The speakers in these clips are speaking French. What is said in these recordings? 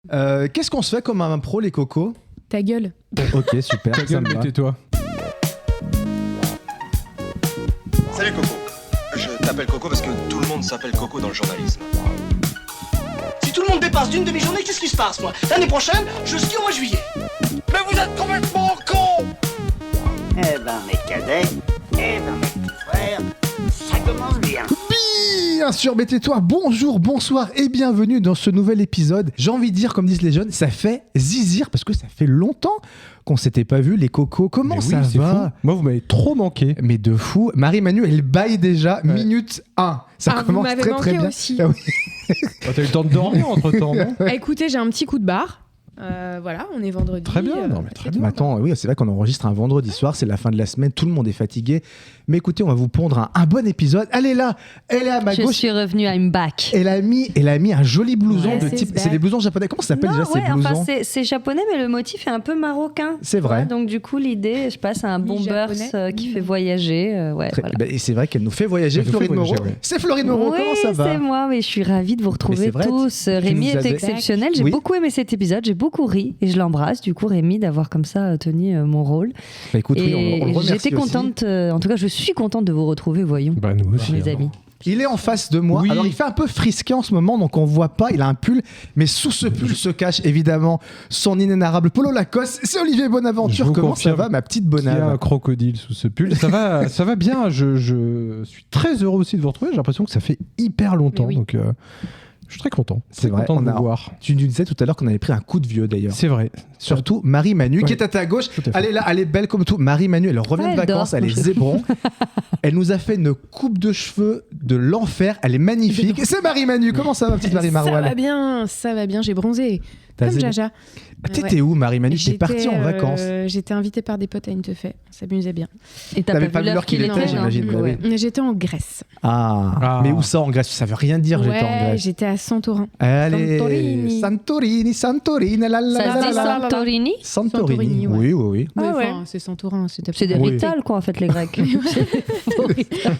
Qu'est-ce qu'on se fait comme impro, les cocos? Ta gueule. Ok, super. Ta gueule, mais tais-toi. Salut Coco. Je t'appelle Coco parce que tout le monde s'appelle Coco dans le journalisme. Si tout le monde dépasse d'une demi-journée, qu'est-ce qui se passe, moi? L'année prochaine, je skie au mois de juillet. Mais vous êtes complètement con! Eh ben, mes cadets, mes petits frères, ça commence bien. Bien sûr, mais tais-toi. Bonjour, bonsoir et bienvenue dans ce nouvel épisode. J'ai envie de dire, comme disent les jeunes, ça fait zizir parce que ça fait longtemps qu'on s'était pas vu, les cocos. Comment Mais ça oui, c'est va? fou. Moi, vous m'avez trop manqué. Mais de fou. Marie-Manu, elle baille déjà minute 1. Ça vous commence m'avez très très manqué bien. aussi. Ah oui. T'as eu le temps de dormir entre-temps, non? Écoutez, j'ai un petit coup de barre. Voilà, on est vendredi. Très bien, non, mais très c'est bien. tout. Mais attends, oui, c'est vrai qu'on enregistre un vendredi soir, c'est la fin de la semaine, tout le monde est fatigué. Mais écoutez, on va vous pondre un bon épisode. Elle est là, elle est à ma Je gauche. suis revenue, I'm back. Elle a mis un joli blouson Ouais, de c'est type. back. C'est les blousons japonais. Comment ça s'appelle déjà ces blousons? Enfin, c'est japonais, mais le motif est un peu marocain. C'est vrai. Ouais, donc du coup, l'idée, je passe à un bomber japonais. qui fait voyager. Très- voilà. bah, et c'est vrai qu'elle nous fait voyager, Elle nous fait Florine Moreau. voyager, ouais. C'est Florine Moreau, Oui, comment ça va? c'est moi, mais je suis ravie de vous Mais retrouver c'est vrai, tous. tu Rémi nous est avais- exceptionnel. J'ai Oui. beaucoup aimé cet épisode, j'ai beaucoup ri et je l'embrasse. Du coup, Rémi, d'avoir comme ça tenu mon rôle. Bah, écoute, oui, on le remercie J'étais aussi. contente, en tout cas, je suis contente de vous retrouver, voyons, Bah, nous aussi. mes hein. amis. Il est en face de moi. Oui. Alors, il fait un peu frisqué en ce moment, donc on voit pas. Il a un pull, mais sous ce pull se cache évidemment son inénarrable polo Lacoste. C'est Olivier Je Bonaventure. vous Comment ça confirme va, ma petite Il y a un Bonave? crocodile sous ce pull. Ça va bien. Je suis très heureux aussi de vous retrouver. J'ai l'impression que ça fait hyper longtemps. Mais oui. Donc, je suis très content. C'est vrai, content de on vous a- voir. Tu nous disais tout à l'heure qu'on avait pris un coup de vieux d'ailleurs. C'est vrai. Surtout Marie-Manu qui Ouais. est à ta gauche. Tout à fait. Elle est là, elle est belle comme tout. Marie-Manu, elle revient Ouais, de elle vacances, dort. elle est zébron. Elle nous a fait une coupe de cheveux de l'enfer. Elle est magnifique. Et c'est Marie-Manu. Comment ça va, petite Marie Ça va Marouane? bien, j'ai bronzé. T'as Comme zéro- Jaja. T'étais où, Marie-Manu? T'es J'étais, partie en vacances. J'étais invitée par des potes à une teufée. On s'amusait bien. Et t'as T'avais pas vu l'heure qu'il était, était, j'imagine. non Bah oui. Mais j'étais en Grèce. Ah. Mais où ça en Grèce? Ça veut rien dire, j'étais en Ouais, Grèce. j'étais à Santorin. Allez, Santorini. Santorini, la la la Ça se la dit la la. Santorini? Santorini, Santorini, ouais. oui, oui, oui. Mais Ah ouais. enfin, c'est Santorin. C'est des Oui. ritals, quoi, en fait, les Grecs.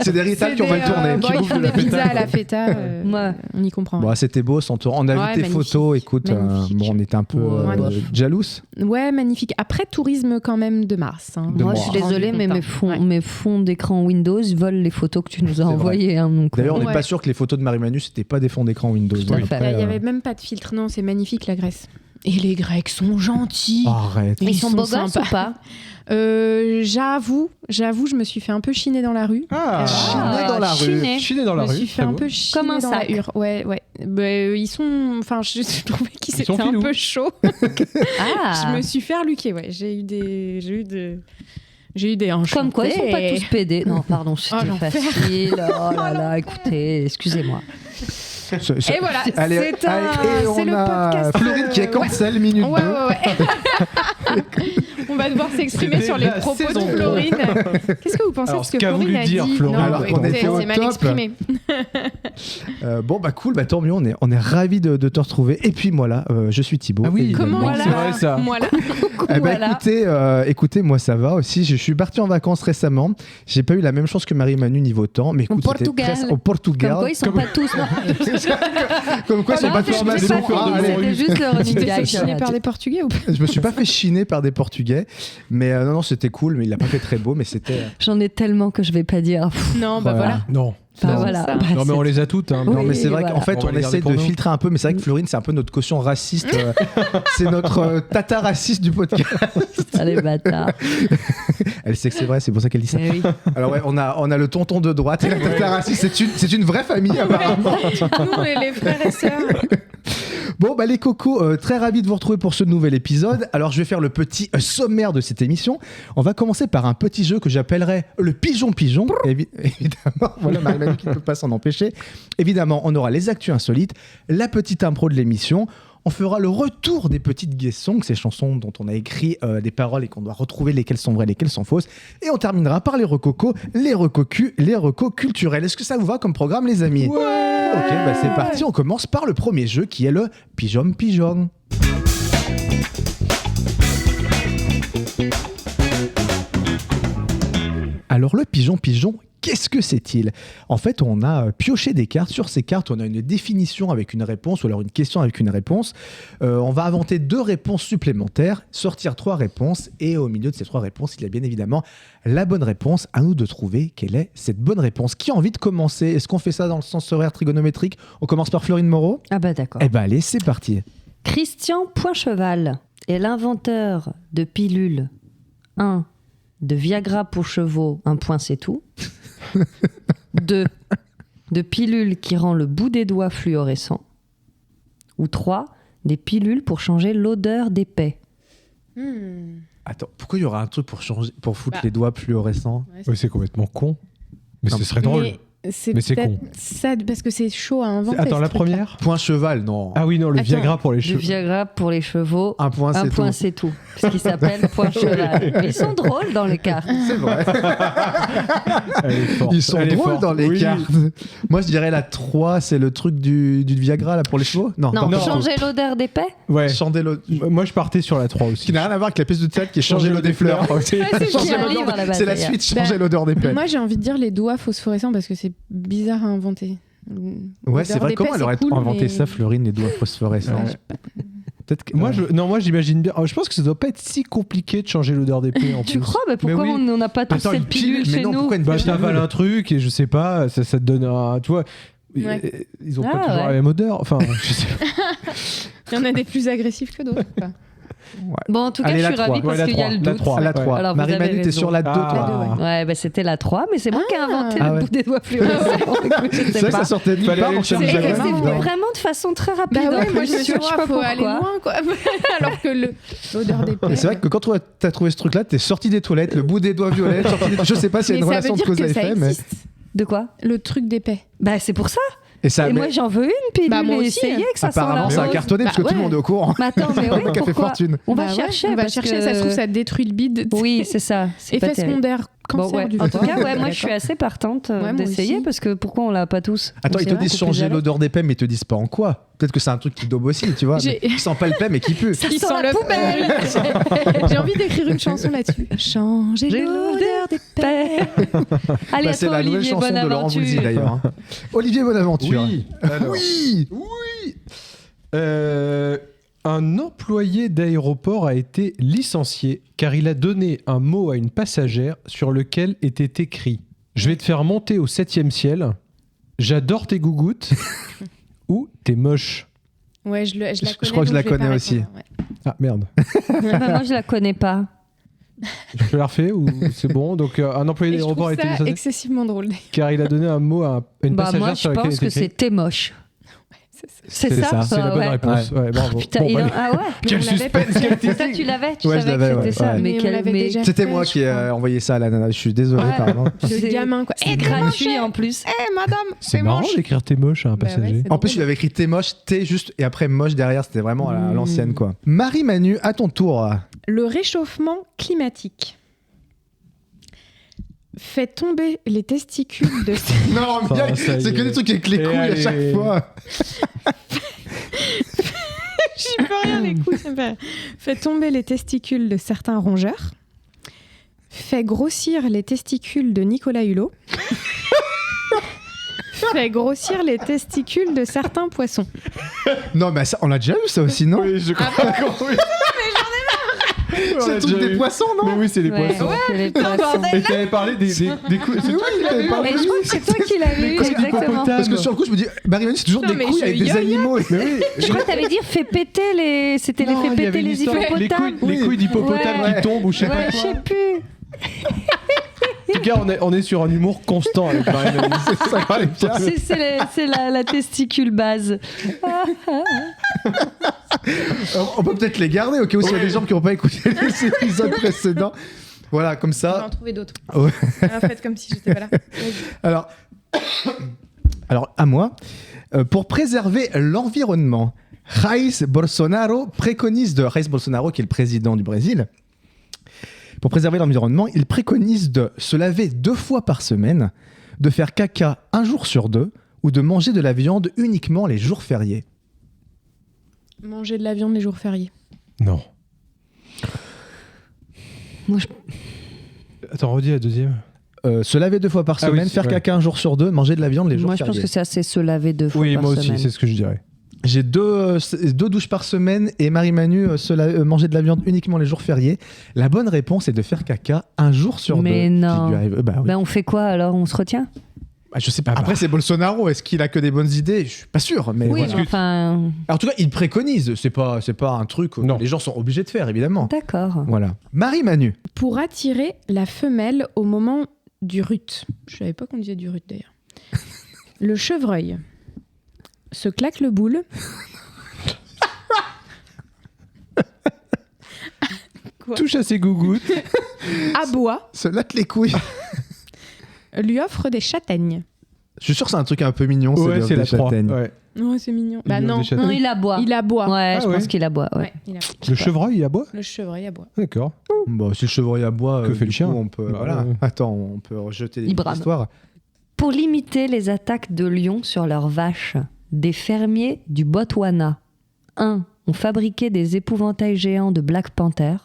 C'est des ritals qui ont mal tourné. Bon, qui ils bouffent font de la des pizzas pétale. à la feta. Ouais. On y comprend. Bon, c'était beau, Santorin. On a Ouais, vu tes magnifique. photos. Écoute, Magnifique. bon, on était un peu Ouais. jaloux. Ouais, magnifique. Après, tourisme quand même de Mars. Hein. De Moi, Mars. je suis désolée, mais Ouais. mes fonds d'écran Windows volent les photos que tu nous as vrai. envoyées. Hein, donc, D'ailleurs, on n'est Ouais. pas sûr que les photos de Marie-Manu, c'était pas des fonds d'écran Windows. Tout à Donc fait. après, Il n'y avait même pas de filtre. Non, c'est magnifique la Grèce. Et les Grecs sont gentils. Arrête. ils Ils sont sont beaux gosses sympas. ou pas? J'avoue, je me suis fait un peu chiner dans la rue. Ah, Chiner dans la rue. chiner. Chiner dans la Je me rue. suis fait très un beau. peu chiner Comme un dans sac. la rue. Ouais. Ils sont. Enfin, je trouvais qu'ils Ils sont étaient un filous. peu chauds. Ah, Je me suis fait reluquer. Ouais, j'ai eu des hanches. comme quoi, ils sont pas tous pédés. Non, pardon, c'était Oh, l'enfer. facile. Oh là là, écoutez, excusez-moi. Et voilà, c'est et on le a podcast. Florine qui est cancel, minute 2. Ouais. On va devoir s'exprimer C'était sur les la propos de saison. Florine. Qu'est-ce que vous pensez Alors, de ce ce que qu'a Florine voulu a dire dit? Florine, Non, alors qu'on écoutez, était au c'est mal top. exprimé. Bon, bah cool, bah tant mieux, on est ravis de te retrouver. Et puis moi là, je suis Thibaut. Ah oui, évidemment. Comment c'est là vrai, ça. Moi là. Eh ben, Voilà. écoutez, moi ça va aussi. Je suis parti en vacances récemment. J'ai pas eu la même chance que Marie-Manu niveau temps, mais écoute, c'était Portugal. presque au Portugal. Comme quoi, ils sont pas tous. Non, Comme quoi, ils sont non, pas c'est tous pas des fini, bons. Allez. c'était juste le running Tu t'es fait gag. chiner par des Portugais ou pas? Je me suis pas fait chiner par des Portugais, mais non, c'était cool, mais il a pas fait très beau, mais c'était. J'en ai tellement que je vais pas dire. Pff, Non, bah voilà. Non. bah Non, voilà. ça. Bah, Non, mais on les a toutes. Hein. Oui, Non, mais c'est vrai voilà. qu'en fait, On va on les garder essaie pour de nous. filtrer un peu, mais c'est vrai que Florine, c'est un peu notre caution raciste. C'est notre tata raciste du podcast. Allez, bâtard. Elle sait que c'est vrai, c'est pour ça qu'elle dit ça. Eh oui. Alors ouais, on a le tonton de droite et la tata raciste. C'est une vraie famille apparemment. Nous, on est les frères et sœurs. Bon, bah les cocos, très ravis de vous retrouver pour ce nouvel épisode. Alors je vais faire le petit sommaire de cette émission. On va commencer par un petit jeu que j'appellerai le pigeon-pigeon. Évidemment, voilà Marie-Manu qui ne peut pas s'en empêcher. Évidemment, on aura les actus insolites, la petite impro de l'émission. On fera le retour des petites guest songs, ces chansons dont on a écrit des paroles et qu'on doit retrouver lesquelles sont vraies, lesquelles sont fausses. Et on terminera par les recocos, les recocus, les recos culturels. Est-ce que ça vous va comme programme, les amis? Ouais. Ok, bah c'est parti. On commence par le premier jeu qui est le pigeon-pigeon. Alors le pigeon-pigeon, Qu'est-ce que c'est-il ? En fait, on a pioché des cartes. Sur ces cartes, on a une définition avec une réponse ou alors une question avec une réponse. On va inventer 2 réponses supplémentaires, sortir 3 réponses et au milieu de ces 3 réponses, il y a bien évidemment la bonne réponse. À nous de trouver quelle est cette bonne réponse. Qui a envie de commencer ? Est-ce qu'on fait ça dans le sens horaire trigonométrique ? On commence par Florine Moreau ? Ah bah d'accord. Eh ben allez, c'est parti. Christian Poincheval est l'inventeur de pilules 1. De Viagra pour chevaux, un point c'est tout. 2. De pilules qui rend le bout des doigts fluorescent. Ou 3. Des pilules pour changer l'odeur des paix. Attends, pourquoi il y aura un truc pour foutre Bah. les doigts fluorescents ? Oui, c'est complètement con. Mais Non, ce serait drôle. Mais c'est Mais c'est peut-être con. ça, parce que c'est chaud à inventer. Attends, ce la truc-là. première Point cheval, non. Ah oui, non, le Attends. Viagra pour les Le cheveux. Viagra pour les chevaux, Un point, un c'est point tout. c'est tout. Parce qu'il s'appelle Poincheval. Ils sont drôles dans les cartes. C'est vrai. Elle est forte. Ils sont Elle est drôles forte. dans les Oui. cartes. Moi, je dirais la 3, c'est le truc du Viagra là pour les chevaux ? Non, pas pour- changer l'odeur des paix. Ouais. Changer l'eau. Moi, je partais sur la 3 Qui aussi. n'a rien à voir avec la pièce de théâtre qui est changer l'eau des fleurs. C'est Changer un l'odeur livre à la base, c'est la d'ailleurs. suite, changer l'odeur des paix. Moi, j'ai envie de dire les doigts phosphorescents parce que c'est bizarre à inventer. Ouais, c'est vrai. Comment elle aurait cool, inventé mais- ça, Florine, les doigts phosphorescents Ouais, je sais pas. Peut-être que. Moi, j'imagine bien. Je pense que ça doit pas être si compliqué de changer l'odeur des plaies en Tu plus. crois mais pourquoi Mais oui. on n'a pas tous Attends, cette une pilule, pilule mais chez non, nous pourquoi une Bah, pilule t'avales un truc et je sais pas, ça te donne un. Tu vois. Ouais. Ils ont Ah, pas toujours ouais. la même odeur. Enfin, je sais pas. Il y en a des plus agressifs que d'autres. quoi. Bon, en tout cas, Allez, je la suis ravie 3. parce qu'il y a le La doute. 3. La 3. Alors, vous avez Marie-Manu, t'es raison. sur la 2, Ah. toi. Ouais, bah, c'était la 3, mais c'est moi qui ai inventé Ah le ouais. bout des doigts fluorescents. Écoute, je C'est sais vrai que pas. ça sortait de nulle Fallait part. aller on le chercher. cherchait Et vraiment c'est dedans. vraiment de façon très rapide. Bah en ouais, plus, moi je me suis dit, je sais pas faut aller pourquoi. loin quoi. Alors que l'odeur des Mais paix. c'est vrai que quand t'as trouvé ce truc-là, t'es sorti des toilettes, le bout des doigts violets, je sais pas s'il y a une Mais ça relation veut de dire cause à que ça effet, mais. existe. De quoi Le truc d'épais. Bah, c'est pour ça. Et ça, Et mais moi, j'en veux une pilule Bah, moi et aussi. essayez que ça sent la apparemment, ça a rose. cartonné parce que Bah tout le ouais. monde est au courant. Mais attends, mais oui, Le café pourquoi fortune. On va Bah ouais, chercher. On va parce chercher, que- ça se trouve, ça détruit le bide. Oui, c'est ça. C'est pas Effet terrible. secondaire, Bon, cancer ouais. du En tout foie. cas, ouais, moi, D'accord. je suis assez partante Ouais, moi d'essayer aussi. parce que pourquoi on l'a pas tous Attends, Donc, ils c'est te vrai, disent couper changer les l'odeur des paix, mais ils te disent pas en quoi. Peut-être que c'est un truc qui daube aussi, tu vois. J'ai- mais Qui sent pas le paix, mais qui pue. Ça Ils sent sont la le poubelle. J'ai envie d'écrire une chanson là-dessus. Changer J'ai l'odeur des paix. Allez, Bah, à c'est toi, la nouvelle Olivier, chanson bonne de Laurent Voulzy aventure. d'ailleurs. hein. Olivier Bonaventure. Oui. Alors. Oui. Un employé d'aéroport a été licencié car il a donné un mot à une passagère sur lequel était écrit « Je vais te faire monter au 7e ciel, j'adore tes gougouttes ou t'es moche Ouais, je la connais. crois que je donc la vais connais pas aussi. répondre, ouais. ». Ah merde. Bah, moi, je la connais pas. Je peux la refaire ou c'est bon. Donc un employé Et je d'aéroport trouve a été ça licencié excessivement drôle. car il a donné un mot à une Bah, passagère moi, sur je laquelle pense était que écrit. c'était moche. C'est ça, C'est la bonne ouais. réponse. Ouais, bravo. Putain, Bon, il bah, en- ah ouais. Quel on l'avait suspense, pas. quel Ça, teasing. tu l'avais, tu Ouais, je savais l'avais, que c'était ouais, ça. ouais. Mais Mais on quel l'avait mais- déjà C'était fait, moi je qui ai crois. envoyé ça à la nana. Je suis désolé, Ouais. pardon. Le C'est- gamin quoi. C'est Eh, gratuit en plus. Eh madame. C'est marrant d'écrire t'es moche à un Bah ouais, passager. c'est En plus, drôle. il avait écrit T'es moche, T'es juste, et après moche derrière, c'était vraiment à Mmh. l'ancienne, quoi. Marie-Manu, à ton tour. Le réchauffement climatique fait tomber les testicules de Non, Enfin, bien, ça y c'est que est. des trucs avec les Et couilles à allez. chaque fois. J'y peux rien, les couilles, ça me fait... Fait tomber les testicules de certains rongeurs. Fait grossir les testicules de Nicolas Hulot. Fait grossir les testicules de certains poissons. Non, mais ça, on l'a déjà eu ça aussi, non? Oui, je crois qu'on oui. C'est le truc des poissons, non? Mais oui, c'est les Ouais, poissons. c'est les poissons. Et t'avais parlé des couilles. C'est toi qui l'avais parlé. Et je crois que c'est toi qui l'avais eu, Parce que du exactement. Parce que sur le coup, je me dis, Marie-Manu, c'est toujours Non, des mais couilles je avec des yo-yo. animaux. Mais oui. Je crois que t'avais dit fait péter les. C'était les Non, fait il y avait péter une les histoire avec hippopotames. les couilles d'hippopotame Ouais. qui tombent ou je sais pas Ouais, je quoi. sais plus. En tout cas, on est sur un humour constant avec Marie-Manu. C'est ça, elle est bien. C'est la testicule base. On peut peut-être les garder, au cas où s'il y a des gens qui n'ont pas écouté les épisodes précédents. Voilà, comme On va ça. en trouver d'autres. Ouais. Faites comme si j'étais pas là. Vas-y. Alors, à moi. Pour préserver l'environnement, Jair Bolsonaro préconise Jair Bolsonaro, qui est le président du Brésil, pour préserver l'environnement, il préconise de se laver 2 fois par semaine, de faire caca 1 jour sur 2, ou de manger de la viande uniquement les jours fériés. Manger de la viande les jours fériés. Non. Moi, je- Attends, redis la deuxième. Se laver 2 fois par Ah oui, semaine, faire ouais. caca un jour sur 2, manger de la viande les jours Moi, je pense fériés. que c'est assez se laver 2 fois Oui, par moi aussi, semaine. c'est ce que je dirais. J'ai 2 douches par semaine et Marie-Manu manger de la viande uniquement les jours fériés. La bonne réponse est de faire caca un jour sur 2. Mais non. Bah oui. Ben, on fait quoi alors? On se retient? Bah, je sais pas. Après, c'est Bolsonaro. Est-ce qu'il a que des bonnes idées? Je suis pas sûr. Mais Oui, voilà. mais enfin. Alors, en tout cas, il préconise. C'est pas un truc que Non. les gens sont obligés de faire, évidemment. D'accord. Voilà. Marie-Manu. Pour attirer la femelle au moment du rut. Je savais pas qu'on disait du rut d'ailleurs. Le chevreuil se claque le boule. Quoi? Touche à ses gougouttes. Aboie, Se latte les couilles. lui offre des châtaignes. Je suis sûr que c'est un truc un peu mignon. Ouais, c'est la 3. châtaignes. Ouais. Oh, c'est mignon. Bah lui offre non, des châtaignes. Non, il aboie. il aboie. Ouais, Ah je ouais. pense qu'il aboie. Ouais. Ouais, il aboie. Le chevreuil, il aboie? Le chevreuil aboie. D'accord. Bon, si le chevreuil aboie, Que fait le du chien coup, on peut. Bah, Voilà. ouais. Attends, on peut rejeter Il les brame. histoires. Pour limiter les attaques de lions sur leurs vaches, des fermiers du Botswana 1. ont fabriqué des épouvantails géants de Black Panther.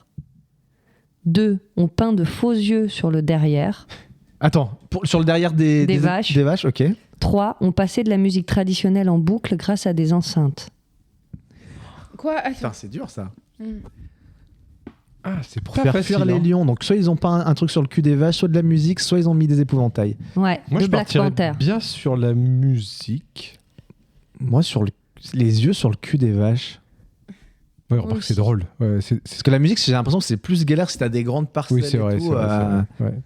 2. ont peint de faux yeux sur le derrière. Attends, sur le derrière des vaches. Des vaches, ok. 3. ont passé de la musique traditionnelle en boucle grâce à des enceintes. Quoi? Putain, c'est dur ça. Ah, c'est Pour faire fuir les lions. Donc, soit ils ont peint un truc sur le cul des vaches, soit de la musique, soit ils ont mis des épouvantails. Ouais, Moi, de je Black partirais Panther. bien sur la musique. Moi, les yeux sur le cul des vaches. Ouais, remarque, c'est drôle. Ouais, c'est- Parce que la musique, j'ai l'impression que c'est plus galère si t'as des grandes parcelles. Oui, c'est vrai. et c'est tout, vrai, c'est vrai. Ouais.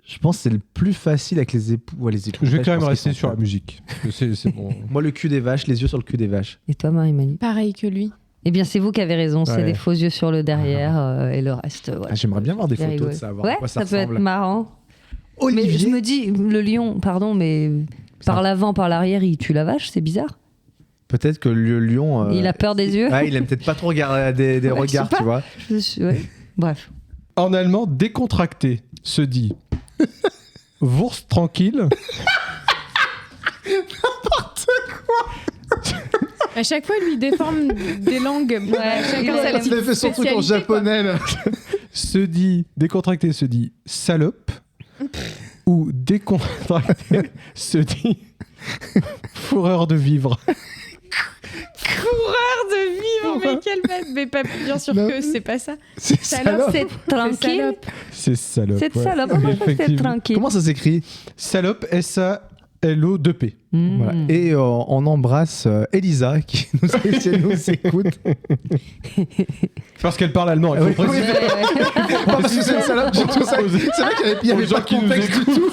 Je pense que c'est le plus facile avec les époux. Ouais, les épouvantails, Je vais quand même pense qu'ils rester sont sur la faits. musique. Parce que c'est bon. Moi, le cul des vaches, les yeux sur le cul des vaches. Et toi, Marie-Manu? Pareil que lui. Eh bien, c'est vous qui avez raison. C'est Ouais. des faux yeux sur le derrière et le reste. Voilà. Ah, j'aimerais bien voir des C'est photos de rigolo. ça, voir Ouais, à quoi ça ça peut être ressemble. marrant. Mais Olivier. je me dis, le lion, pardon, mais par l'avant, par l'arrière, il tue la vache, c'est bizarre. Peut-être que le lion. Il a peur des yeux. Ouais, il aime peut-être pas trop regarder des Ouais, je sais regards, pas. tu vois. Ouais. Bref. En allemand, décontracté se dit Wurst tranquille. À chaque fois, lui, il déforme des langues. Chacun sa il petite fait son truc en spécialité, quoi. japonais, là. Se dit décontracté se dit salope. Ou décontracté se dit fourreur de vivre. Coureur de vivre, mais quelle bête. Mais pas, bien sûr Non. que c'est pas ça. C'est Salope. salope. C'est tranquille. salope. C'est salope. C'est ouais. salope. Pourquoi c'est Effectivement. tranquille? Comment ça s'écrit? Salope, S-A-L-O-2-P. Mmh. Voilà. Et on embrasse Elisa qui nous écoute. Parce qu'elle parle allemand, il faut Oui, préciser. oui. Pas parce que c'est une salope, j'ai tout ça. C'est vrai qu'il y avait Aux gens pas de qui nous contexte du tout.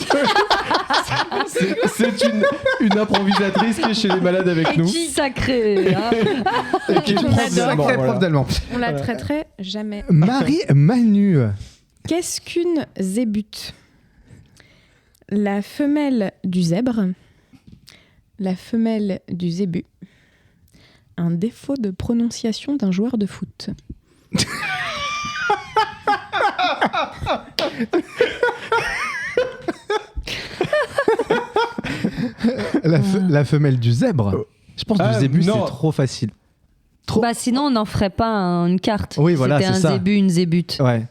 C'est une improvisatrice qui est chez les malades avec nous. Sacré. Hein. Et qui est On prof adore. d'allemand, Sacré voilà. prof d'allemand. On la traiterait jamais. Marie-Manu. Qu'est-ce qu'une zébute? La femelle du zèbre, la femelle du zébu, un défaut de prononciation d'un joueur de foot. La femelle du zèbre. Je pense que Ah, du zébu, c'est non. trop facile. Trop. Bah sinon, on n'en ferait pas une carte. Oui, voilà, C'était c'est un ça. zébu, une zébute. Ouais.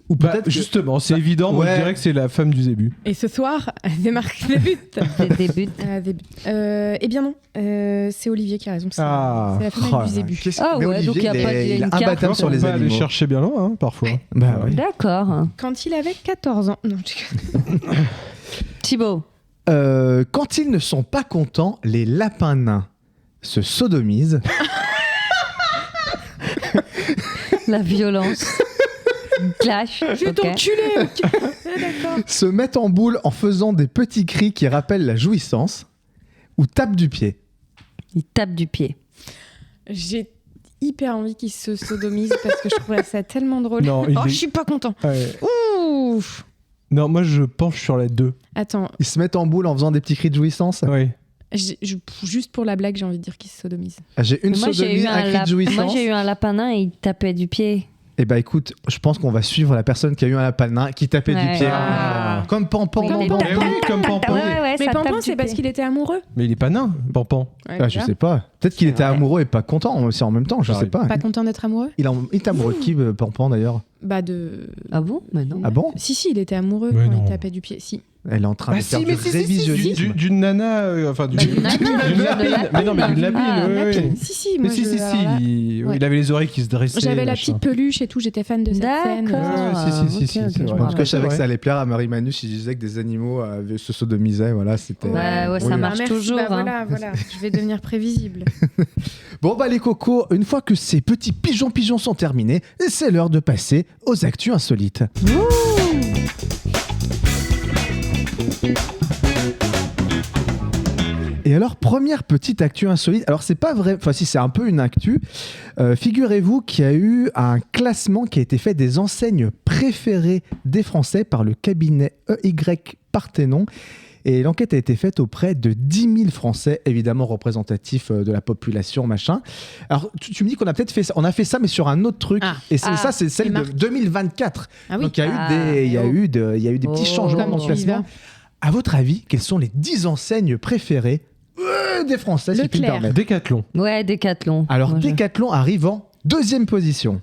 Ou Bah, peut-être que- justement, c'est évident, moi Ouais. je dirais que c'est la femme du zébu. Et ce soir, démarque zébute. Des zébutes. Eh bien non, c'est Olivier qui a raison. C'est Ah. c'est la femelle Oh du là, zébu. qu'est-ce- Ah mais ouais, donc il y a Olivier, pas de- il est une carte. imbattable sur On les peut aller animaux. chercher bien loin, hein, parfois. Bah oui. D'accord. Quand il avait 14 ans. Non, je déconne. Thibaut. Quand ils ne sont pas contents, les lapins nains se sodomisent, La violence. Clash. Je vais ok. t'enculer. Ok. Ah, d'accord. se mettent en boule en faisant des petits cris qui rappellent la jouissance, ou tapent du pied. Il tape du pied. J'ai hyper envie qu'il se sodomise parce que je trouverais ça tellement drôle. Non, il Oh, est- je suis pas content. Ouais. Ouf. Non, moi je penche sur la 2. Attends, Ils se mettent en boule en faisant des petits cris de jouissance. Oui. juste pour la blague, j'ai envie de dire qu'il se sodomise. Ah, j'ai une Moi, sodomie, un cri de moi, jouissance. j'ai eu un lapin nain et il tapait du pied. Eh bah écoute, je pense qu'on va suivre la personne qui a eu un lapin nain qui tapait du Ouais. pied. Ah. Comme Pampan. Comme dans- Pampan. Eh oui, comme Pampan. ouais, Mais ça Pampan, tape du c'est parce pied. qu'il était amoureux. Mais il est pas nain, Pampan. Ouais, Ah, je déjà. sais pas. Peut-être qu'il était vrai. amoureux et pas content aussi en même temps, je Ça sais pas. Pas content d'être amoureux. Il est amoureux de qui, Pampan d'ailleurs? Bah de. Ah bon? Mais non. Ah bon? Si, il était amoureux Mais quand non. il tapait du pied. Si. Elle est en train de faire du révisionnisme. D'une nana, enfin Bah, d'une nana, d'une lapine. Mais non, mais d'une lapine, Ah, oui, oui. Lapine. Si, Mais moi si, je- si, si. alors là, Il ouais. avait les oreilles qui se dressaient. J'avais la machin. petite peluche et tout, j'étais fan de cette scène. D'accord. Ouais, si, si, Ok, c'est ok, vrai. je En tout cas, je savais Ouais. que ça allait plaire à Marie-Manu si je disais que des animaux se sodomisaient. Voilà, c'était. Ouais, ouais, ça Bah, marche merci, toujours, bah, hein. voilà, je vais devenir prévisible. Bon, bah, les cocos, une fois que ces petits pigeons sont terminés, c'est l'heure de passer aux actus insolites. Et alors, première petite actu insolite. Alors, c'est pas vrai. Enfin, si, c'est un peu une actu. Figurez-vous qu'il y a eu un classement qui a été fait des enseignes préférées des Français par le cabinet EY Parthénon. Et l'enquête a été faite auprès de 10 000 Français, évidemment représentatifs de la population, machin. Alors, tu me dis qu'on a peut-être fait ça. On a fait ça, mais sur un autre truc. Ah. Et ça, c'est les celle de marques. 2024. Ah oui. Donc, il y a eu des petits Oh. changements dans le Comme tu y classement. vas. À votre avis, quelles sont les 10 enseignes préférées des Français, si je puis me Leclerc. permettre? Décathlon. Ouais, Décathlon. Alors, Moi, je- Décathlon arrive en 2e position.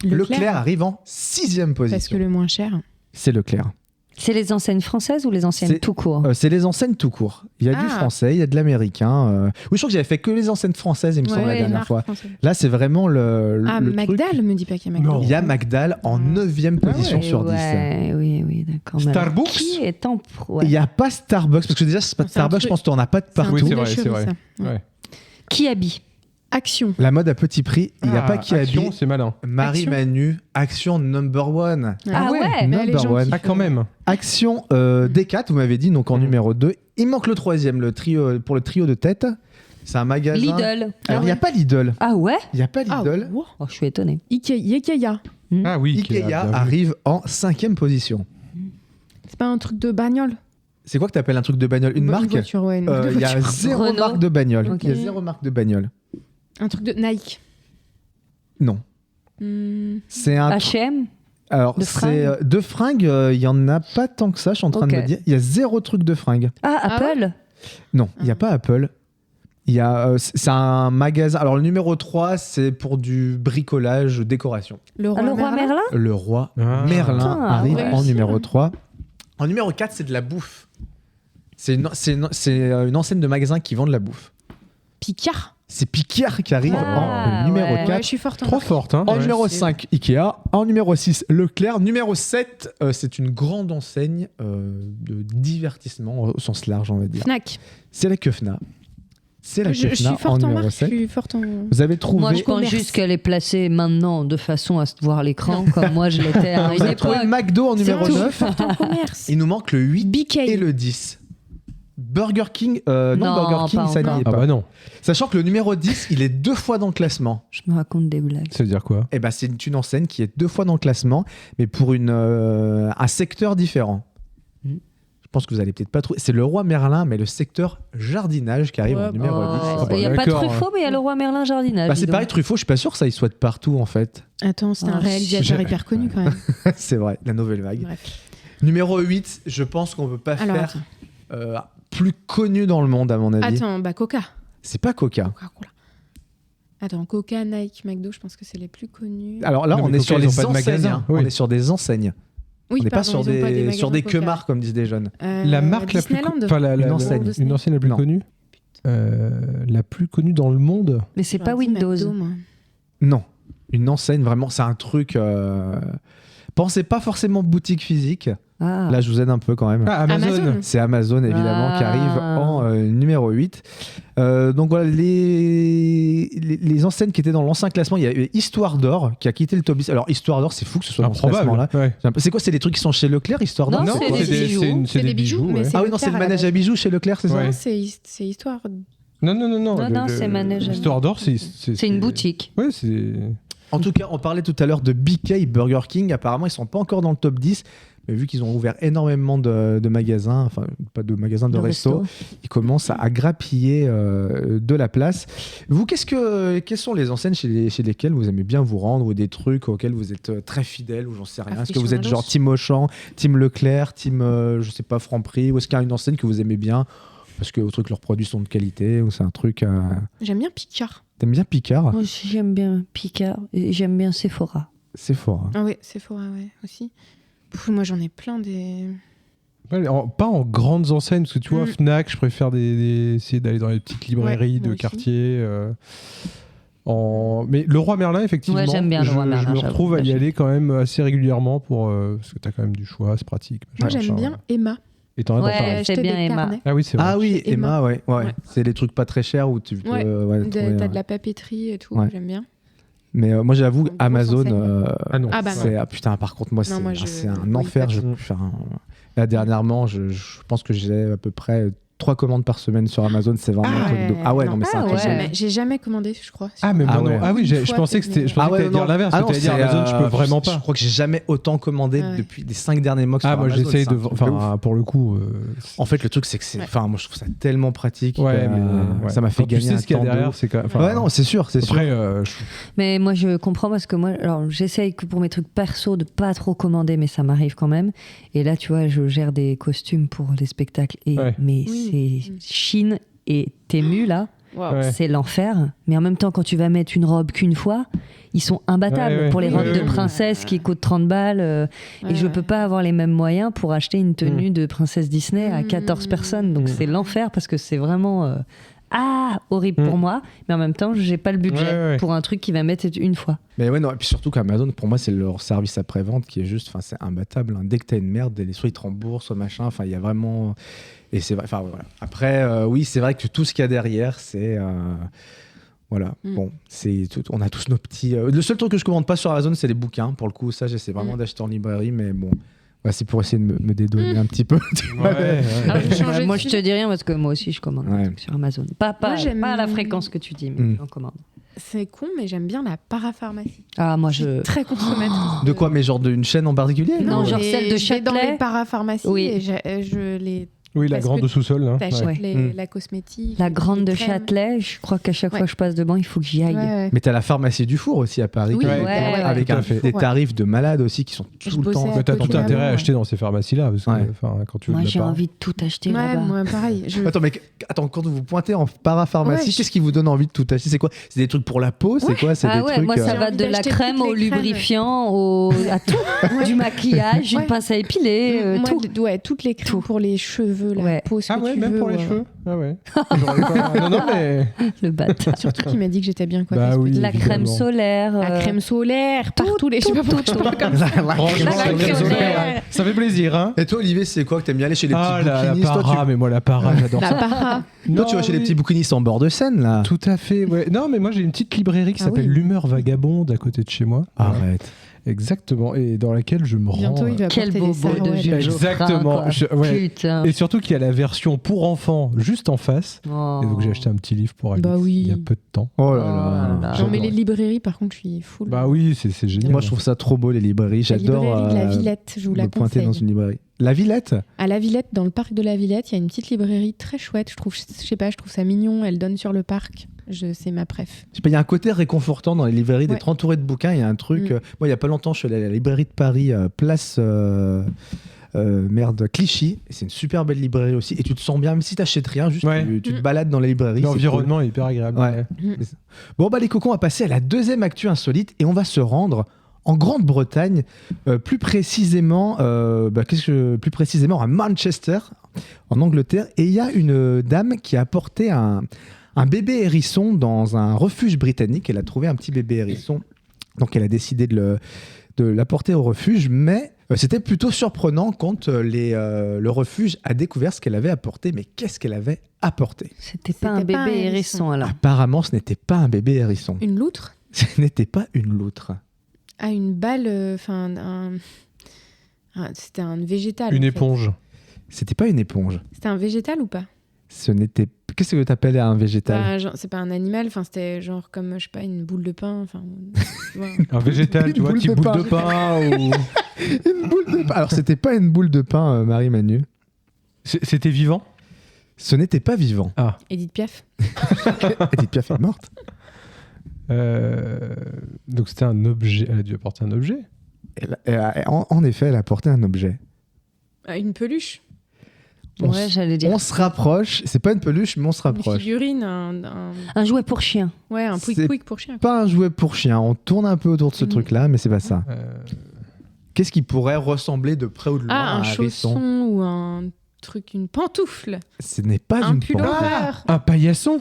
Leclerc arrive en 6e Parce que position. le moins cher. C'est Leclerc. C'est les enseignes françaises ou les enseignes C'est- tout court? C'est les enseignes tout court. Il y a du Ah. français, il y a de l'américain. Oui, je crois que j'avais fait que les enseignes françaises, il me semble, la dernière marque fois. française. Là, c'est vraiment le Ah, truc. Magdal me dit pas qu'il y a Magdal. Non. Il y a Magdal en 9e position Ouais, sur 10. ouais, oui, d'accord. Mais alors, Starbucks qui est en pro? Il n'y a pas Starbucks, parce que déjà, c'est pas Non, c'est un Starbucks, truc- je pense que tu n'en as pas de C'est un partout. Oui, truc c'est de vrai, c'est chelou, vrai. ça. Ouais. Qui habille? Action. La mode à petit prix, il n'y a pas qui Action, habille. c'est malin. Marie-Manu, Action number one. Ah ouais, mais les number gens one. kiffent, Ah, quand même. Action D4, vous m'avez dit, donc en numéro 2. Il manque le 3e, le trio, pour le trio de tête. C'est un magasin. Lidl. Alors, il n'y a pas Lidl. Ah ouais? Il n'y a pas Ah, Lidl. wow. Oh, je suis étonnée. Ikea. Ah oui. Ikea bien vu. arrive en 5e position. C'est pas un truc de bagnole. C'est quoi que tu appelles un truc de bagnole? Une marque? voiture, ouais, une marque de Il y a voiture. 0 Renault. marque de bagnole. Ok. Il y a 0 marque de bagnole. Un truc de Nike. Non. C'est un. H&M? Alors, de c'est fringues de fringues, il y en a pas tant que ça, je suis en train Ok. de me dire. Il y a 0 truc de fringues. Ah, Ah Apple? Non, il n'y a pas Apple. Il y a, c'est un magasin. Alors, le numéro 3, c'est pour du bricolage, décoration. Le Ah, le roi Merlin? Le roi Ah. Merlin Putain, arrive ouais. en numéro 3. En numéro 4, c'est de la bouffe. C'est une enseigne de magasin qui vend de la bouffe. Picard. C'est Picard qui arrive Ah, en numéro ouais. 4. Ouais, je suis forte en Trop marque. forte, hein. En Ouais. numéro 5, Ikea. En numéro 6, Leclerc. Numéro 7, c'est une grande enseigne de divertissement au sens large, on va dire. Fnac. C'est la Kefna. C'est la Je suis Kefna en forte en numéro marque. Je 7. suis forte en. Vous avez trouvé... Moi, je pense commerce. juste qu'elle est placée maintenant de façon à se voir à l'écran, comme moi je l'étais à Vous une avez trouvé époque. McDo en numéro C'est tout. 9. Forte en commerce. Il nous manque le 8 BK. et le 10. Burger King, non, Non, Burger King, pas ça n'y encore. est Ah pas. bah non. Sachant que le numéro 10, il est 2 fois dans le classement. Je me raconte des blagues. Ça veut dire quoi? Et ben, c'est une enseigne qui est 2 fois dans le classement, mais pour un secteur différent. Mm. Je pense que vous allez peut-être pas trouver. C'est le roi Merlin, mais le secteur jardinage qui arrive Ouais, en numéro Oh, 10. bah, il n'y a pas d'accord. Truffaut, mais il y a le roi Merlin jardinage. Bah, dis c'est donc. pareil, Truffaut, je suis pas sûr que ça y soit de partout en fait. Attends, c'est un Ah, réalisateur j'ai- hyper connu quand même. C'est vrai, la nouvelle vague. Bref. Numéro 8, je pense qu'on peut pas Alors, faire plus connu dans le monde à mon avis. attends, bah Coca. C'est pas Coca. Coca-Cola. Attends, Coca, Nike, McDo, je pense que c'est les plus connus. Alors là, Non, on mais est Coca, sur ils les ont pas de enseignes. magasin. Hein. Oui. On est sur des enseignes. Oui, on n'est pas pardon, sur ils ont pas des, magasins sur des Coca. quemards, comme disent des jeunes. La marque la plus Disneyland. enfin, Une enseigne. une enseigne la plus Non. connue la plus connue dans le monde. Mais c'est pas J'aurais dit Windows. McDo, moi. Non. Une enseigne, vraiment, c'est un truc. Pensez pas forcément boutique physique. Ah. Là, je vous aide un peu quand même. Ah, Amazon. Amazon. C'est Amazon, évidemment, Ah. qui arrive en numéro 8. Donc voilà, les enseignes qui étaient dans l'ancien classement, il y a eu Histoire d'Or qui a quitté le top 10. Alors, Histoire d'Or, c'est fou que ce soit dans ce classement-là. Improbable. Ouais. C'est quoi? C'est des trucs qui sont chez Leclerc, Histoire d'Or Non, c'est c'est quoi des bijoux. c'est des bijoux. mais ouais. c'est Ah oui, non, c'est le Leclerc à la manège à base. bijoux chez Leclerc, c'est ça? Ouais. Non, c'est histoire. Non. Non, c'est manège à Histoire d'Or, c'est une boutique. Ouais, c'est. En tout cas, on parlait tout à l'heure de BK, Burger King. Apparemment, ils sont pas encore dans le top 10. Mais vu qu'ils ont ouvert énormément de magasins, enfin, pas de magasins, de restos, ils commencent à grappiller de la place. Vous, quelles sont les enseignes chez lesquelles vous aimez bien vous rendre, ou des trucs auxquels vous êtes très fidèle, ou j'en sais rien? Est-ce que vous êtes genre Team Auchan, Team Leclerc, Team, je sais pas, Franprix, ou est-ce qu'il y a une enseigne que vous aimez bien parce que leurs produits sont de qualité, ou c'est un truc... J'aime bien Picard. T'aimes bien Picard? Moi aussi, j'aime bien Picard et j'aime bien Sephora. Sephora. Ah oui, Sephora, ouais, aussi. Moi, j'en ai plein des... Ouais, pas en grandes enseignes, parce que tu vois, Mm. Fnac, je préfère essayer d'aller dans les petites librairies Ouais, de moi aussi. quartier. Mais Leroy Merlin, effectivement, Ouais, j'aime bien Leroy Merlin, je me j'avoue. retrouve à y aller quand même assez régulièrement parce que t'as quand même du choix, c'est pratique. Moi, machin, j'aime machin. bien Emma. Et t'en as dans Ouais, Paris. c'est Acheter bien des Emma. carnets. Ah oui, c'est vrai. Ah oui, Chez Emma. Emma, ouais. Ouais. C'est des trucs pas très chers où tu peux. Ouais. trouver, T'as de la papeterie et tout, Ouais. j'aime bien. Mais moi, j'avoue, En grosse Amazon. enseigne. Ah non. Ah bah c'est... putain, par contre, moi, Non, moi, c'est un oui, enfer. pas Je du peux faire Là, dernièrement, je pense que j'ai à peu près 3 commandes par semaine sur Amazon. C'est vraiment un truc de. Ah ouais, non, mais c'est Ah un ouais. truc de- J'ai jamais commandé, je crois. Ah, mais moi Ah non. ouais. Ah oui, Une je fois, pensais que peut-être, t'allais mais- dire l'inverse. Ah que t'allais dire Amazon, je peux vraiment Je pas. crois que j'ai jamais autant commandé Ouais. depuis les 5 derniers mois que Ah, sur moi Amazon, j'essaye c'est un de. truc ouf. Enfin, pour le coup. En fait, le truc, c'est que c'est. Ouais. Enfin, moi, je trouve ça tellement pratique. Ouais, mais ça m'a fait quand gagner tu sais un ce qu'il y a temps de derrière, ouf. c'est quand même. Ouais, non, c'est sûr, c'est sûr. Après, Mais moi, je comprends parce que moi, alors, j'essaye que pour mes trucs perso de pas trop commander, mais ça m'arrive quand même. Et là, tu vois, je gère des costumes pour les spectacles. Et, Ouais. mais Oui. c'est Chine et Temu, là, Waouh. Ouais. c'est l'enfer. Mais en même temps, quand tu vas mettre une robe qu'une fois, ils sont imbattables. Ouais, ouais. Pour les Oui, robes oui, de oui. princesse qui coûtent 30 balles. Et je peux pas avoir les mêmes moyens pour acheter une tenue de princesse Disney à 14 personnes. Donc c'est l'enfer parce que c'est vraiment horrible pour moi. Mais en même temps, j'ai pas le budget Ouais, ouais. pour un truc qui va mettre une fois. Mais ouais, non, et puis surtout qu'Amazon, pour moi, c'est leur service après-vente qui est juste, enfin, c'est imbattable. Hein. Dès que t'as une merde, soit ils te remboursent, soit machin. Enfin, il y a vraiment. Et c'est vrai. Enfin, voilà. Après, oui, c'est vrai que tout ce qu'il y a derrière, c'est. Voilà. Bon, c'est tout, on a tous nos petits. Le seul truc que je commande pas sur Amazon, c'est les bouquins. Pour le coup, ça, j'essaie vraiment d'acheter en librairie, mais bon. Ouais, c'est pour essayer de me dédouaner un petit peu. tu vois. Alors, je vais changer de Moi, je te sujet. dis rien parce que moi aussi, je commande des Ouais. trucs sur Amazon. Pas Moi, j'aime- à la fréquence que tu dis, mais j'en commande. C'est con, mais j'aime bien la parapharmacie. Ah, moi, Je suis très consommatrice. De quoi, mais genre d'une chaîne en particulier Non, genre mais celle de je vais dans Châtelet. les parapharmacies Oui. et je les Oui, la Parce grande que sous-sol. Hein. t'achètes Ouais. la cosmétique. La grande les de crèmes. Châtelet, je crois qu'à chaque Ouais. fois que je passe devant, il faut que j'y aille. Ouais, ouais. Mais t'as la pharmacie du four aussi à Paris. Oui, qui- ouais, ouais, avec tout à fait. des Ouais. tarifs de malades aussi qui sont Je tout le bossais temps. à Mais t'as côté tout intérêt à là-bas, acheter dans ces pharmacies-là. Parce que, Ouais. enfin, quand tu veux Moi, de la j'ai part. envie de tout acheter Ouais, là-bas. moi pareil. Attends, quand vous pointez en parapharmacie, Ouais, je- qu'est-ce qui vous donne envie de tout acheter? C'est quoi? C'est des trucs pour la peau? C'est quoi? C'est Ah des ouais, trucs. moi ça J'ai va envie de la d'acheter crème toutes au les crèmes. lubrifiant, à tout, du maquillage, Ouais. une pince à épiler, Moi, tout. ouais, toutes les crèmes Tout. pour les cheveux, la Ouais. peau, ce Ah que ouais, tu même veux. pour les ouais. cheveux. Ah ouais. J'aurais pas- Non, non, mais. Le bâtard. Surtout qu'il m'a dit que j'étais bien coiffée. Bah ce oui. petit. La crème évidemment. solaire. La crème solaire, partout les cheveux pour que je parle comme ça. Franchement, La crème crème solaire. solaire, ça fait plaisir, hein. Et toi, Olivier, c'est quoi que t'aimes bien aller chez les Ah, petits la bouquinistes? Toi, para, mais moi, la para, j'adore La ça. para. toi, tu vas chez les petits bouquinistes en bord de Seine, là? Tout à fait, ouais. Non, mais moi, j'ai une petite librairie qui Ah s'appelle oui. L'Humeur Vagabonde à côté de chez moi. Voilà. Arrête. Exactement. Et dans laquelle je me rends. Bientôt, il va Quel porter beau des beau de sarouels. Joffrin, Exactement. quoi. Ouais. Putain. Et surtout qu'il y a la version pour enfants juste en face. Oh. Et donc j'ai acheté un petit livre pour Alex Bah oui. il y a peu de temps. Oh là Oh là là. là. Non, mais J'adore. les librairies, par contre, je suis full. Bah oui, c'est génial. Moi, je trouve ça trop beau, les librairies. La J'adore. librairie de la Villette, je vous la me pointer conseille. dans une librairie. La Villette? À la Villette, dans le parc de la Villette, il y a une petite librairie très chouette. Je sais pas, je trouve ça mignon. Elle donne sur le parc. C'est ma préf. Je sais pas, il y a un côté réconfortant dans les librairies Ouais. d'être entouré de bouquins. Il y a un truc. Mm. Moi, il y a pas longtemps, je suis allé à la librairie de Paris, place. Clichy. Et c'est une super belle librairie aussi. Et tu te sens bien, même si t'achètes rien, juste Ouais. tu te Mm. balades dans la librairie. c'est L'environnement est hyper agréable. Ouais. Mm. Bon, bah les cocons, on va passer à la deuxième actu insolite et on va se rendre en Grande-Bretagne, plus précisément plus précisément à Manchester, en Angleterre. Et il y a une dame qui a apporté un bébé hérisson dans un refuge britannique. Elle a trouvé un petit bébé hérisson, donc elle a décidé de l'apporter au refuge, mais c'était plutôt surprenant quand le refuge a découvert ce qu'elle avait apporté. Mais qu'est-ce qu'elle avait apporté? C'était pas un C'était pas bébé un hérisson alors. Apparemment, ce n'était pas un bébé hérisson. Une loutre Ce n'était pas une loutre. à une balle. C'était un végétal. Une en fait. éponge. C'était pas une éponge. C'était un végétal ou pas Ce n'était. Qu'est-ce que tu appelles un végétal? Bah, genre, c'est pas un animal. Enfin, c'était genre comme je sais pas une boule de pain. Enfin, tu vois. Un végétal, Une tu vois, boule petite de boule pain. de pain. Ou... Une boule de pain. Alors, c'était pas une boule de pain, Marie-Manu. C'était vivant. Ce n'était pas vivant. Edith Piaf. Edith Piaf est morte. Donc c'était un objet. Elle a dû apporter un objet. En effet, elle a porté un objet. Une peluche. Ouais, j'allais dire. On se rapproche. C'est pas une peluche, mais on se Une rapproche. figurine, Un jouet pour chien. ouais, un C'est pouic-pouic pour chien. Pas un jouet pour chien. On tourne un peu autour de ce Mm. truc-là, mais c'est pas ça. Euh, Qu'est-ce qui pourrait ressembler de près ou de loin à Ah, un un hérisson? chausson ou un truc, une pantoufle. Ce n'est pas Un une pull pantoufle. over. Un paillasson.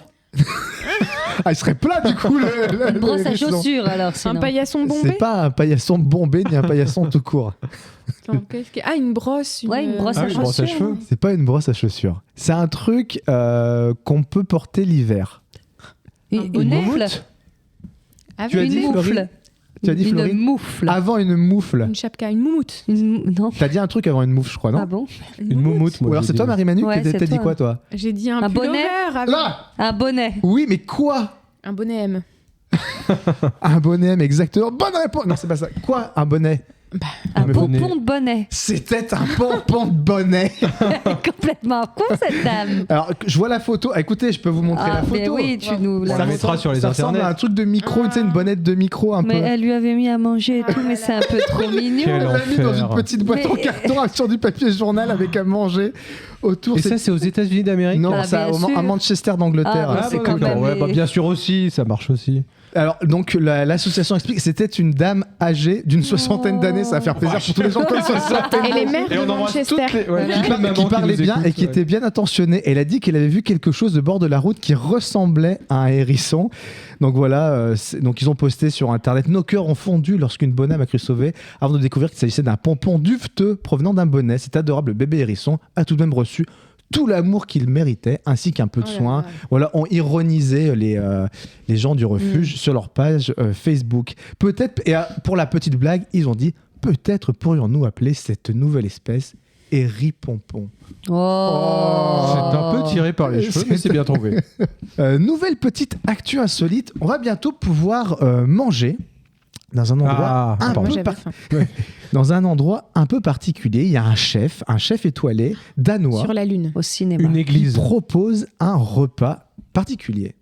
Ah, il serait plat du coup. Une brosse à hérisson. chaussures alors. Un Sinon. paillasson bombé. C'est pas un paillasson bombé ni un paillasson tout court. Attends, Ah, une brosse. Ouais, une brosse Ah à oui, brosse à chaussures. cheveux. C'est pas une brosse à chaussures. C'est un truc qu'on peut porter l'hiver. Un Une bonnet. moufle. Avec Tu as Une dit, Florie moufle. Tu as dit, Une Florie moufle. Avant une moufle. une chapka, une moumoute. Non. T'as dit un truc avant une moufle, je crois, non Ah bon? Une moumoute, moi. Ou alors j'ai c'est dit. toi, Marie-Manu, Ouais, qui c'est t'as dit toi. quoi, toi J'ai dit un Un pull bonnet. over avec Là Un bonnet. Oui, mais quoi? un bonnet M. Un bonnet, mais exactement. Bonne réponse. Non, c'est pas ça. Quoi? Un bonnet? Un mais bonnet. pompon de bonnet. C'était un pompon de bonnet. Complètement con cette dame. Alors, je vois la photo. Ah, écoutez, je peux vous montrer la mais photo. oui, tu nous On l'as la montré. mettra sur les Ça ressemble internets. à un truc de micro, tu sais, une bonnette de micro un Mais peu. elle lui avait mis à manger et tout, mais c'est un peu trop Quel mignon. Elle l'a mis dans enfer. une petite boîte en Mais- carton sur du papier journal avec à manger autour. Et ça, c'est aux États-Unis d'Amérique. Non, Ah, ça, bien sûr. à Manchester d'Angleterre. Ah, bah, C'est c'est comme- quand même Ouais, les- bah, bien sûr aussi, ça marche aussi. Alors, donc, l'association explique que c'était une dame âgée d'une soixantaine d'années. Ça va faire plaisir pour tous les gens comme soixantaine Et les maires Et de on embrasse Manchester. toutes les, ouais, toutes les mamans qui parlait nous bien écoutent, et qui ouais. était bien attentionnée. Elle a dit qu'elle avait vu quelque chose de bord de la route qui ressemblait à un hérisson. Donc voilà, donc ils ont posté sur internet: nos cœurs ont fondu lorsqu'une bonne a cru sauver, avant de découvrir qu'il s'agissait d'un pompon duveteux provenant d'un bonnet. Cet adorable bébé hérisson a tout de même reçu tout l'amour qu'il méritait, ainsi qu'un peu de Oh là soin. là. Voilà, ont ironisé les gens du refuge sur leur page Facebook. Peut-être, et pour la petite blague, ils ont dit: peut-être pourrions-nous appeler cette nouvelle espèce Héri-Pompon. Oh. C'est un peu tiré par les cheveux, mais c'est bien trouvé. Nouvelle petite actu insolite, on va bientôt pouvoir manger dans un endroit Ah, un pardon. Moi, peu j'avais par- faim. dans un endroit un peu particulier. Il y a un chef étoilé danois Sur la lune. Au cinéma. Une qui église. propose un repas particulier.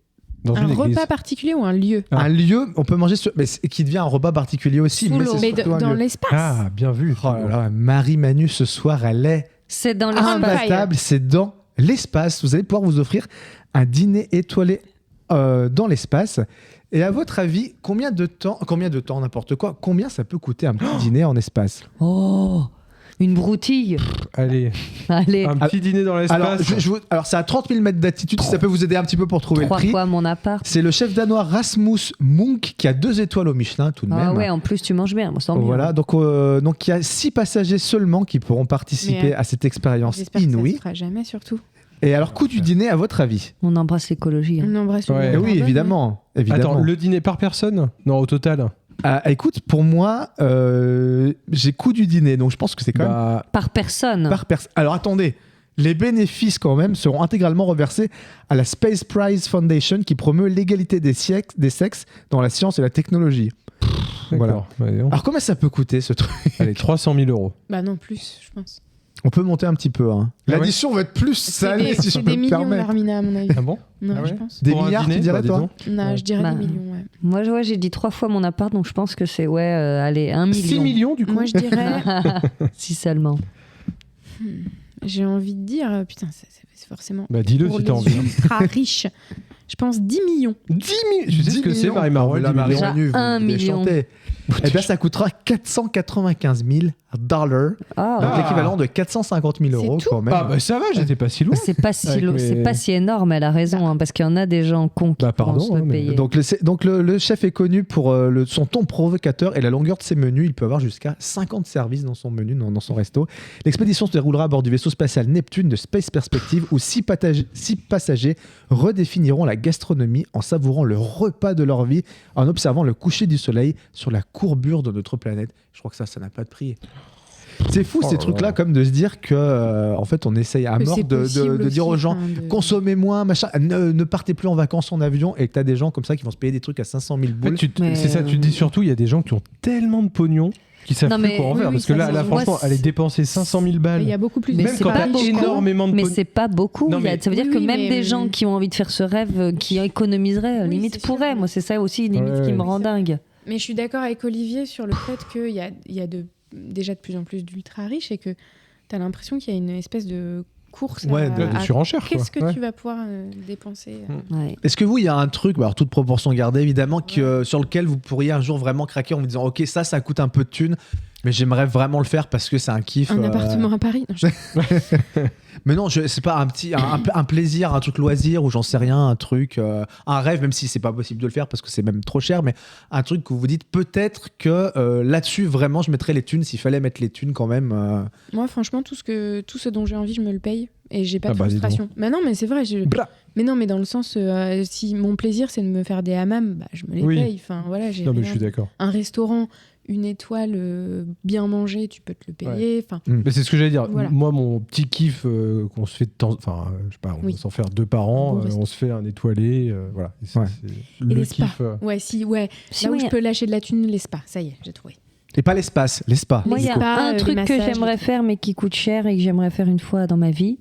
Dans Un une église. repas particulier ou un lieu Ah. Un lieu, on peut manger mais qui devient un repas particulier aussi, Sous mais l'eau. c'est Mais surtout un dans lieu. l'espace. Ah, bien vu. Oh là là, Marie-Manu ce soir, elle est C'est dans l'espace. imbattable, c'est dans l'espace. Vous allez pouvoir vous offrir un dîner étoilé dans l'espace. Et à votre avis, combien de temps, n'importe quoi, combien ça peut coûter un petit dîner en espace? Oh. Une broutille. Allez, Allez. un petit dîner dans Alors, l'espace. alors c'est à 30 000 mètres d'altitude, si ça peut vous aider un petit peu pour trouver 3 le prix. fois mon appart. C'est le chef danois Rasmus Munk qui a 2 étoiles au Michelin tout de Ah même. ouais, en plus tu manges bien. Moi, sans mieux. Voilà, donc il y a 6 passagers seulement qui pourront participer Mais, à cette expérience J'espère que ça se inouïe. fera jamais, surtout. Et alors, coût du dîner, à votre avis? On embrasse l'écologie. hein. On embrasse Ouais. le Eh monde oui, carbone, évidemment. Attends, le dîner par personne? Non, au total. Ah, écoute, pour moi, j'ai coût du dîner, donc je pense que c'est quand même Bah, Par personne. par personne. Alors attendez, les bénéfices quand même seront intégralement reversés à la Space Prize Foundation qui promeut l'égalité des sexes dans la science et la technologie. Voilà. d'accord. Ouais, non. Alors combien ça peut coûter ce truc? Allez, 300 000 euros. Bah non, plus, je pense. On peut monter un petit peu. Hein. Ah ouais L'addition va être plus salée si je C'est peux des me millions, permettre. l'Armina, à mon avis. Ah bon? Non, Ah je ouais pense. Des Pour un milliards, dîner, tu dirais, bah, dis toi? donc. Non, je dirais Bah, des millions, ouais. Moi, ouais, j'ai dit 3 fois mon appart, donc je pense que c'est, allez, 1 million. 6 millions du coup? Moi, je dirais... Si seulement. J'ai envie de dire... Putain, c'est forcément... Bah dis-le pour si les t'as envie. ultra riches. Je pense 10 millions. 10 millions. Tu sais ce que c'est, Marie Marol? La 10 millions. Marie-Manu, Déjà, 1 vous devez million. chanter. Eh bien, ça coûtera 495 000 $. Ah, Donc Ah. l'équivalent de 450 000 euros C'est tout quand même. Ah bah ça va, j'étais pas si loin. c'est pas si Avec mes- c'est pas si énorme, elle a raison, hein, parce qu'il y en a des gens cons qui Bah, pardon, pensent le hein, mais- payer. Donc le chef est connu pour son ton provocateur et la longueur de ses menus. Il peut avoir jusqu'à 50 services dans son menu, dans son resto. L'expédition se déroulera à bord du vaisseau spatial Neptune de Space Perspective où 6 passagers redéfiniront la gastronomie en savourant le repas de leur vie, en observant le coucher du soleil sur la courbure de notre planète. Je crois que ça n'a pas de prix. C'est fou Oh ces là trucs-là, là. comme de se dire que en fait on essaye à Que mort c'est de possible dire aux aussi, gens enfin, de- consommez moins, machin, ne partez plus en vacances en avion, et que t'as des gens comme ça qui vont se payer des trucs à 500 000 En fait, boules. Mais, c'est ça, tu te dis surtout, il y a des gens qui ont tellement de pognon qui savent Non, plus mais- quoi en oui, faire. oui, Parce que ça, là, c'est- là moi, franchement, c'est- aller dépenser 500 000 balles, Il y a beaucoup plus Mais même c'est quand pas t'as beaucoup. énormément de Mais pognon. c'est pas beaucoup. Non, mais- Ça veut dire Oui, que oui, même mais- des gens qui ont envie de faire ce rêve, qui économiseraient, Oui, limite c'est sûr, pourraient. mais- Moi, c'est ça aussi, limite, Ouais, qui me ouais. rend dingue. Mais je suis d'accord avec Olivier sur le fait qu'il y a déjà de plus en plus d'ultra riches et que tu as l'impression qu'il y a une espèce de course Ouais, De à surenchère, quoi. qu'est-ce que Ouais. tu vas pouvoir dépenser. Ouais. Est-ce que vous, il y a un truc, alors toute proportion gardée évidemment, sur lequel vous pourriez un jour vraiment craquer en vous disant ok, ça coûte un peu de thunes, mais j'aimerais vraiment le faire parce que c'est un kiff. Un appartement à Paris. Non, Mais non, c'est pas un plaisir, un truc loisir ou j'en sais rien, un truc, un rêve, même si c'est pas possible de le faire parce que c'est même trop cher, mais un truc que vous vous dites peut-être que là-dessus vraiment je mettrais les thunes s'il fallait mettre les thunes quand même. Moi, franchement, tout ce dont j'ai envie, je me le paye et j'ai pas Ah de bah, dis frustration. Mais non, mais c'est vrai. Mais non, mais dans le sens, si mon plaisir c'est de me faire des hammams, bah, je me les Oui. paye. Enfin voilà, j'ai Non, mais rien. je suis d'accord. Un restaurant, une étoile, bien mangé, tu peux te le payer. Enfin, Mais c'est ce que j'allais dire. Voilà. Moi, mon petit kiff qu'on se fait de temps, enfin, je sais pas, on Oui. va s'en faire 2 par an. Un bon resto. On se fait un étoilé, voilà. Et ça, Ouais. c'est et le les spas. kiff. Ouais, Si, là où moi, je peux lâcher de la thune, les spas. Ça y est, j'ai trouvé. Et pas l'espace, les spas. Moi, il y Les a spas, un les truc que massages, j'aimerais les trucs. faire mais qui coûte cher et que j'aimerais faire une fois dans ma vie,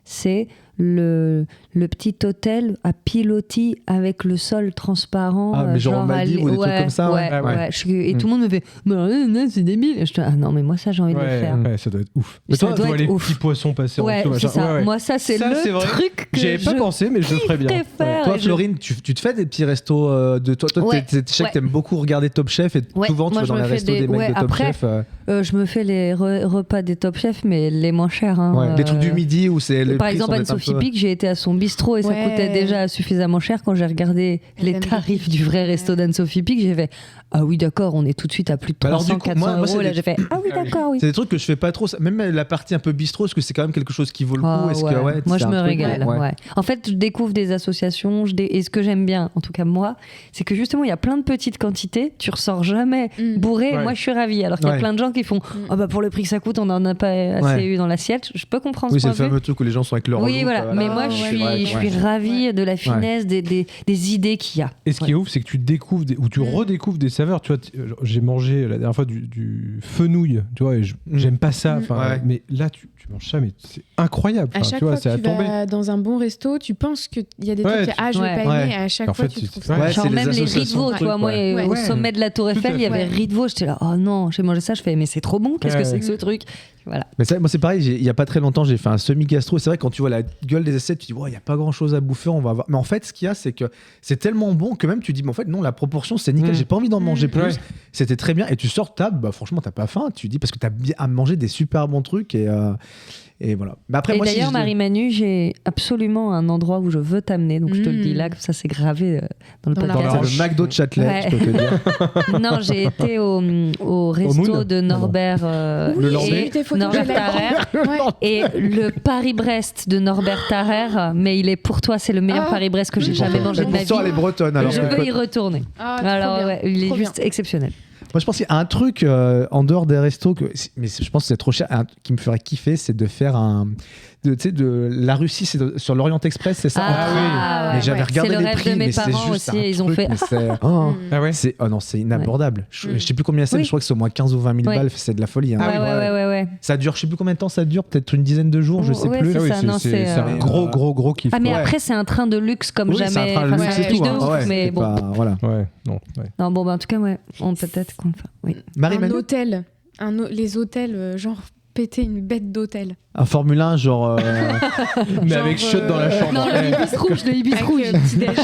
c'est le petit hôtel à pilotis avec le sol transparent. Ah, mais genre aux Maldives ou des trucs comme ça, ouais. Ouais, Ouais. ouais. Et tout le monde me fait non, c'est débile. Et je dis, ah non, mais moi, ça, j'ai envie de le faire. Ouais, ça doit être ouf. Mais ça toi, doit tu vois être les ouf. petits poissons passer en Ouais, dessous, c'est machin. ça. Ouais, ouais. Moi, ça, c'est Ça, c'est le vrai. truc que J'y avais pas pensé, mais je le ferais bien. préfère. Toi, Et je- Florine, tu te fais des petits restos de toi. Ouais, Je sais que t'aimes beaucoup regarder Top Chef et Ouais, souvent tu moi, vas je dans me les fais restos des mecs ouais, de Top après, Chef. je me fais les repas des Top Chef, mais les moins chers. Hein, Les trucs du midi où c'est les Par prix exemple, sont Anne-Sophie un peu- Pic, j'ai été à son bistrot et ça Ouais. coûtait déjà suffisamment cher. Quand j'ai regardé Elle les aime tarifs bien. du vrai resto d'Anne-Sophie Pic, j'ai fait ah oui, d'accord, on est tout de suite à plus de Bah alors, 300, du coup, 400 moi, c'est euros. Là, des- j'ai fait ah oui, d'accord, oui. C'est des trucs que je fais pas trop. Même la partie un peu bistrot, est-ce que c'est quand même quelque chose qui vaut le coup Ah Est-ce ouais. que, ouais, Moi, c'est je un me truc, régale. ouais. Ouais. En fait, je découvre des associations. Et ce que j'aime bien, en tout cas moi, c'est que justement, il y a plein de petites quantités. Tu ressors jamais bourré. Et Ouais. moi, je suis ravie. Alors qu'il y a Ouais. plein de gens qui font ah bah pour le prix que ça coûte, on n'en a pas assez Ouais. eu dans l'assiette. Je peux comprendre Oui, ce c'est le point de vue. fameux truc où les gens sont avec leur Oui, loup, voilà. quoi, Mais voilà. moi, ouais, je ouais, suis ouais. ravie de la finesse, des idées qu'il y a. Et ce qui est ouf, c'est que tu découvres ou tu redécouvres des saveurs. Tu vois, j'ai mangé la dernière fois du fenouil, tu vois, et j'aime pas ça. Enfin, Ouais. mais là, tu manges ça, mais c'est incroyable. À Enfin, chaque tu vois, fois c'est que à tu tomber. vas dans un bon resto, tu penses qu'il y a des Ouais, trucs que je vais Ouais. pas aimer. Ouais. Et à chaque En fois, fait, tu trouves c'est- ça. ouais. c'est Genre les même les associations, riz de veau, tu vois, moi, ouais. au Ouais. sommet de la Tour Tout à Eiffel, il y avait fait. riz de veau, j'étais là, oh non, j'ai mangé ça, je fais, mais c'est trop bon, qu'est-ce que Ouais. c'est que ce truc? Voilà. Mais moi, c'est pareil, il y a pas très longtemps, j'ai fait un semi-gastro. C'est vrai, quand tu vois la gueule des assiettes, tu dis, il n'y a pas grand-chose à bouffer, on va voir. Mais en fait, ce qu'il y a, c'est que c'est tellement bon que même tu dis, mais en fait, non, la proportion, c'est nickel, j'ai pas envie d'en manger plus. Ouais. C'était très bien. Et tu sors de table, bah, franchement, t'as pas faim. Tu dis, parce que t'as bien à manger des super bons trucs. Et voilà. Mais après, Et moi, si d'ailleurs, je- Marie-Manu, j'ai absolument un endroit où je veux t'amener, donc je te le dis là, comme ça c'est gravé dans le Dans la podcast. C'est le McDo de Châtelet, Ouais. je peux te dire. Non, j'ai été au resto Moon de Norbert Le Landais. j'ai vu tes photos, Norbert j'ai Tarrer. Ouais. Et le Paris-Brest de Norbert Tarrer, mais il est pour toi, c'est le meilleur Ah. Paris-Brest que j'ai jamais mangé Et de ma vie. pourtant, elle est bretonne. Alors, Je que- veux y retourner. Ah, trop Alors, bien. ouais, il est Trop juste bien. exceptionnel. Moi, je pense qu'il y a un truc en dehors des restos, mais je pense que c'est trop cher, qui me ferait kiffer, c'est de faire tu sais, de la Russie, sur l'Orient Express, c'est ça. Ah, Mais ouais, j'avais ouais. regardé C'est le les rêve prix, de mes mais c'est parents juste aussi, un ils ont truc, fait- mais c'est Ah ouais. non, c'est inabordable. Je sais plus combien c'est, Oui. mais je crois que c'est au moins 15 ou 20 000 Oui. balles, c'est de la folie. Hein. Ouais, ouais. Ça dure, je sais plus combien de temps ça dure, peut-être une dizaine de jours, je sais Ouais, plus. c'est Ah oui, ça, non, c'est, c'est un gros kiff. Ah, mais Ouais. après, c'est un train de luxe comme Oui, c'est un jamais. train de Enfin, luxe c'est et un truc tout, de hein. ouf, Ouais, mais c'est bon. pas- voilà. Ouais, non. Ouais. Non, bon, en tout cas, ouais, on peut-être qu'on le fait. Oui. Un Marie-Manu, hôtel. Les hôtels, genre péter une bête d'hôtel. un Formule 1, genre. Mais Genre, avec shot dans la chambre. Non, le ibis rouge, le ibis Avec rouge. petit déj.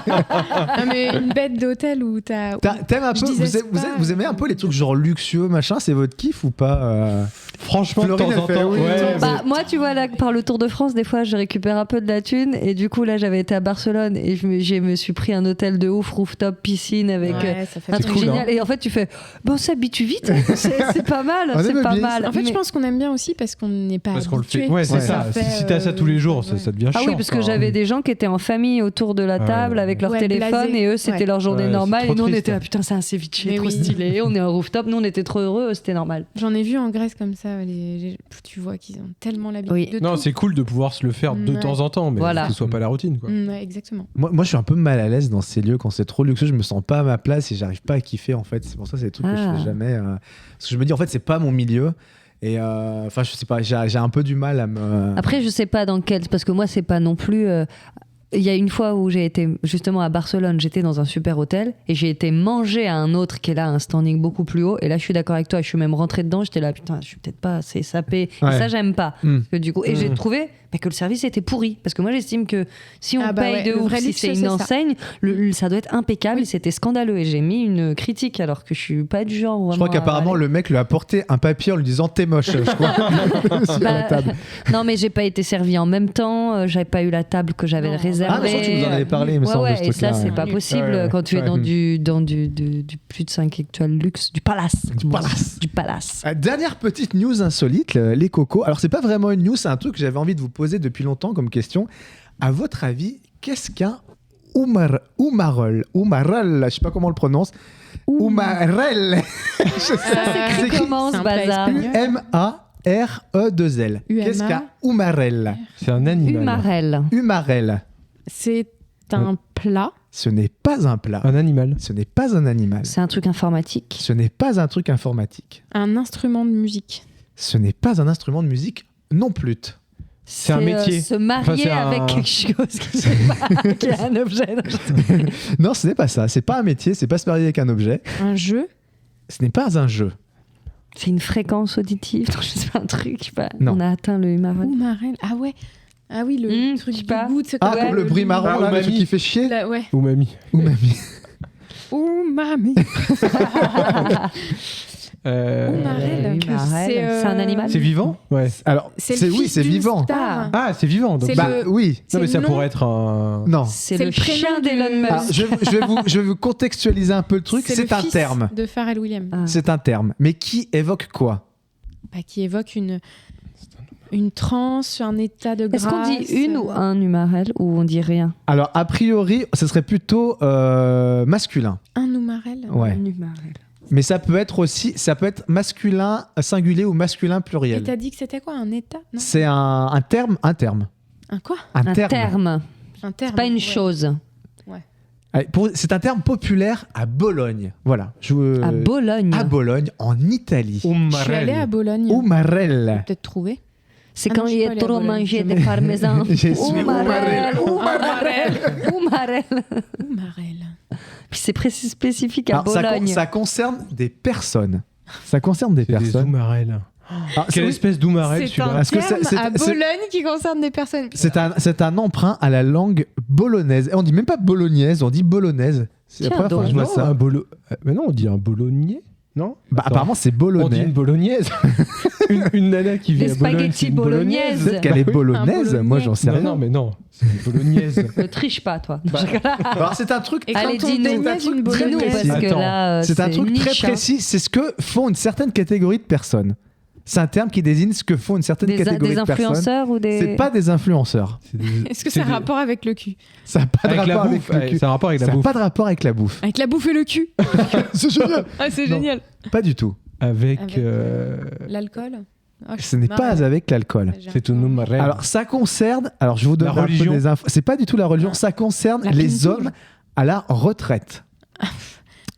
Non, mais une bête d'hôtel où t'as. T'aimes un Je peu, disais vous pas, aimez un peu les trucs genre luxueux, machin, c'est votre kiff ou pas Franchement, de Florine, temps en elle fait temps. oui, ouais, Bah, moi, tu vois, là, par le Tour de France, des fois, je récupère un peu de la thune. Et du coup, là, j'avais été à Barcelone et je me suis pris un hôtel de ouf, rooftop, piscine, avec Ouais, ça fait un C'est truc cool, génial. hein. Et en fait, tu fais, bon, on s'habitue vite. C'est pas mal. On C'est aime pas bien mal. En fait, Mais- je pense qu'on aime bien aussi parce qu'on n'est pas Parce qu'on le fait. habitué. Ouais, c'est Ouais. ça. fait, Si t'as ça tous les jours, ça devient chiant. Ah oui, parce que quoi. j'avais des gens qui étaient en famille autour de la table ouais. avec leur Ouais, téléphone blasés. et eux, c'était Ouais. leur journée Ouais, normale. c'est Et trop nous, on triste. était là, putain, c'est un ceviche, Mais trop oui. stylé. On est en rooftop, nous, on était trop heureux, c'était normal. J'en ai vu en Grèce comme ça. Tu vois qu'ils ont tellement l'habitude Oui. de Non, tout. c'est cool de pouvoir se le faire de Ouais. temps en temps, mais Voilà. que ce soit pas la routine. Quoi. Ouais, exactement. Moi, je suis un peu mal à l'aise dans ces lieux quand c'est trop luxueux. Je me sens pas à ma place et j'arrive pas à kiffer en fait. C'est pour ça, c'est des trucs que je Ah. fais jamais. Parce que je me dis en fait, c'est pas mon milieu. Et enfin, je sais pas, j'ai un peu du mal à me. Après, je sais pas dans quel. Parce que moi, c'est pas non plus. il y a une fois où j'ai été justement à Barcelone, j'étais dans un super hôtel et j'ai été manger à un autre qui est là, un standing beaucoup plus haut. Et là, je suis d'accord avec toi, je suis même rentrée dedans, j'étais là, putain, je suis peut-être pas assez sapée. Ouais. Et ça, j'aime pas. Parce que, du coup, et Mm. j'ai trouvé que le service était pourri. Parce que moi, j'estime que si on paye de le ouf, vrai si luxe, c'est c'est une ça. enseigne, ça doit être impeccable. Et c'était scandaleux. Et j'ai mis une critique alors que je suis pas du genre. Je crois qu'apparemment, le mec lui a apporté un papier en lui disant t'es moche, je crois. Sur la table. Non, mais j'ai pas été servie en même temps. J'avais pas eu la table que j'avais Non. réservée. Ah, mais je crois que tu nous en avais parlé, il me semble, de ce et ça, truc-là. c'est pas Ouais. possible Ouais, quand tu es ouais. dans du plus de 5 étoiles luxe, du palace. Du palace. Du palace. Dernière petite news insolite, les cocos. Alors, c'est pas vraiment une news, c'est un truc que j'avais envie de vous poser depuis longtemps comme question. À votre avis, qu'est-ce qu'un Oumarel, je sais pas comment on le prononce. Oumarel. Ça s'écrit comment ce c'est un plat bazar espagnol. Umarel. UMA. Qu'est-ce qu'un Oumarel? C'est un animal. Humarel. Umarel. C'est un plat. Ce n'est pas un plat. Un animal. Ce n'est pas un animal. C'est un truc informatique. Ce n'est pas un truc informatique. Un instrument de musique. Ce n'est pas un instrument de musique non plus. C'est un métier. Se marier Enfin, c'est avec un- quelque chose qui est un objet. Non, ce n'est pas ça. C'est pas un métier. C'est pas se marier avec un objet. Un jeu. Ce n'est pas un jeu. C'est une fréquence auditive. Je sais pas, un truc. Je sais pas. Non. On a atteint le humarel. Oumarel. Ah ouais. Ah oui, le truc je sais du pas. goût de ce Ah, que- comme le bruit marron, Ah, là, le umami. truc qui fait chier. Ouais. Umami. Umami. Umami. Oumarel. Humarel. C'est un animal. C'est vivant. Ouais. Alors, C'est c'est le oui, fils c'est d'une vivant. star. Ah, c'est vivant. Donc C'est Bah le- oui. c'est non, mais ça le nom. pourrait être un. Non. C'est C'est le le prénom chien du- d'Elon Musk. Alors, je vais vous contextualiser un peu le truc. le C'est un fils terme. de Pharrell Williams. Ah. C'est un terme. Mais qui évoque quoi? Bah, qui évoque une transe, un état de grâce. Est-ce qu'on dit une ou un humarel ou on dit rien? Alors, a priori, ce serait plutôt masculin. Un Oumarel. Ouais. Un humarel. Mais ça peut être aussi, ça peut être masculin singulier ou masculin Et pluriel. t'as dit que c'était quoi? Un état? Non. C'est un terme. Un quoi? Un Un terme. terme. Un terme. C'est pas une ouais. chose. Allez, c'est un terme populaire à Bologne. Voilà. À Bologne. À Bologne, en Italie. Je suis allée à Bologne. Oumarel. Peut-être trouver. C'est Ah quand non, je il suis est pas allée à trop Bologne. mangé des parmesans. Je suis Oumarel. Oumarel. Oumarel. Oumarel. Puis c'est précis spécifique à Alors, ça, Bologne. ça concerne des personnes. Ça concerne des C'est des personnes. oumarels. Ah, Quelle c'est- espèce d'oumarel C'est celui-là un Est-ce que terme c'est- à c'est- Bologne qui concerne des personnes. C'est un emprunt à la langue bolognaise. Et on dit même pas bolognaise, on dit bolognaise. C'est la Tiens première fois que je donc. vois ça. Un mais non, on dit un bolognier. Non. Bah, Attends. apparemment, c'est On dit bolognaise. une bolognaise. une nana qui vit Des à Bologne. spaghettis c'est une bolognaise. Peut-être qu'elle est Bah oui. bolognaise, Un bolognaise. moi j'en sais Non, rien. non, mais non. C'est une bolognaise. Ne triche pas, toi. Alors, c'est un truc, Et Allez, quand on dis-nous. déniaise C'est un une truc très Dis-nous, bolognaise, parce que Attends. là, c'est un truc une très niche, hein. précis. C'est ce que font une certaine catégorie de personnes. C'est un terme qui désigne ce que font une certaine Des catégorie de personnes. influenceurs ou des. C'est pas des influenceurs. C'est des- est-ce que c'est ça a des- rapport avec le cul? Ça n'a pas de Avec la rapport bouffe. avec le cul. Ça a un rapport avec Ça la n'a bouffe. pas de rapport avec la bouffe. Avec la bouffe et le cul? C'est génial. Ah, c'est Non. génial. Pas du tout. Avec. Avec, L'alcool? Ah, je Ce suis n'est marre. pas avec l'alcool. J'ai un C'est peu- un oumarel. Alors, ça concerne. Alors, je vous donne La un peu religion. des infos. C'est pas du tout la religion. Ça concerne La les pintoule. hommes à la retraite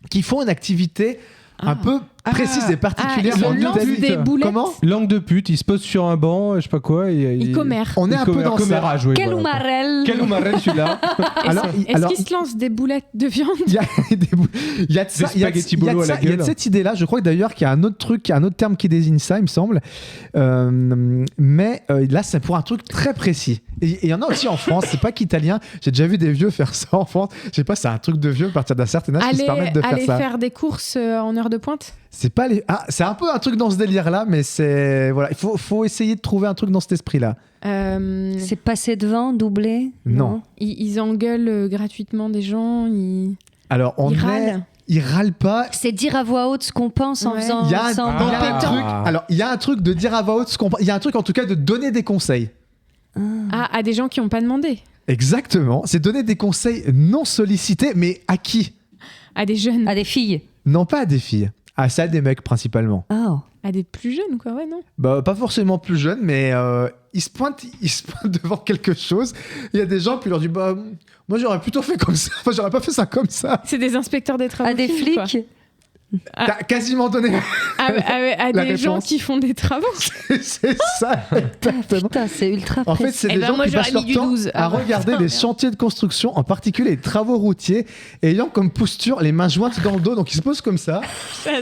qui font une activité un peu précise et particulière ils en lancent Italie. des boulettes. Comment Langue de pute, il se pose sur un banc, je sais pas quoi. Ils commèrent. On est un peu dans ça. commérage, oui, Quel voilà. oumarel. Quel oumarel celui-là. Alors, Est-ce qu'ils se lancent des boulettes de viande? Il y a il y a de ça, il y a de- spaghetti il y a de bolo à ça, la il y a de gueule. cette idée-là. Je crois que d'ailleurs qu'il y a un autre truc, un autre terme qui désigne ça, il me semble. Mais là, c'est pour un truc très précis. Et il y en a aussi en France. C'est pas qu'italien. J'ai déjà vu des vieux faire ça en France. Je sais pas, c'est un truc de vieux à partir d'un certain âge qui se permettent de faire Aller ça. faire des courses en heure de pointe? C'est pas les. Ah, c'est un peu un truc dans ce délire-là, mais c'est voilà. Il faut essayer de trouver un truc dans cet esprit-là. C'est passé devant, doublé? Non. Ils engueulent gratuitement des gens. Alors on Ils est. râlent. Ils râlent pas. C'est dire à voix haute ce qu'on pense en Ouais. faisant Il y a un, semblant. il y a un truc. Ah. Alors il y a un truc de dire à voix haute ce qu'on. Il y a un truc en tout cas de donner des conseils. À des gens qui n'ont pas demandé. Exactement. C'est donner des conseils non sollicités, mais à qui? À des jeunes. À des filles. Non, pas à des filles. À ça, des mecs principalement. Oh. À des plus jeunes, quoi. Ouais, non? Bah, pas forcément plus jeunes, mais ils se pointent devant quelque chose. Il y a des gens, puis ils leur disent bah, moi j'aurais plutôt fait comme ça. Enfin, j'aurais pas fait ça comme ça. C'est des inspecteurs des travaux. À des fines, quoi. flics. T'as quasiment donné. À La des gens réponse. qui font des travaux. C'est ça, exactement. Putain, c'est ultra En précis. fait, c'est Eh des ben, gens moi, qui j'aurais passent mis leur du temps 12. à Ah ouais. regarder Putain, les merde. chantiers de construction, en particulier les travaux routiers, et ayant comme posture les mains jointes dans le dos. Donc ils se posent comme ça,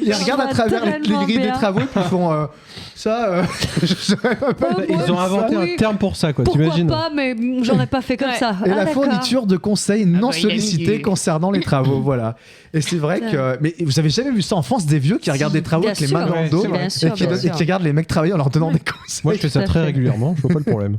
ils regardent à travers les tellement grilles des bien. travaux, puis ils font ça. Je saurais même pas le Oh, dire. Ils ont inventé Oui. un terme pour ça, quoi. Pourquoi T'imagines? pas, mais j'aurais pas fait comme Ouais. ça. Et Ah, la d'accord. fourniture de conseils non bah, il a mis sollicités du- concernant les travaux, voilà. Et c'est vrai que. Mais vous avez jamais vu ça en France, des vieux qui regardent des travaux Bien avec les sûr. mains dans Ouais, le dos c'est vrai. Bien sûr, et qui bien sûr. regardent les mecs travailler en leur donnant des conseils. Moi, je fais ça Tout à très fait. régulièrement, je vois pas le problème.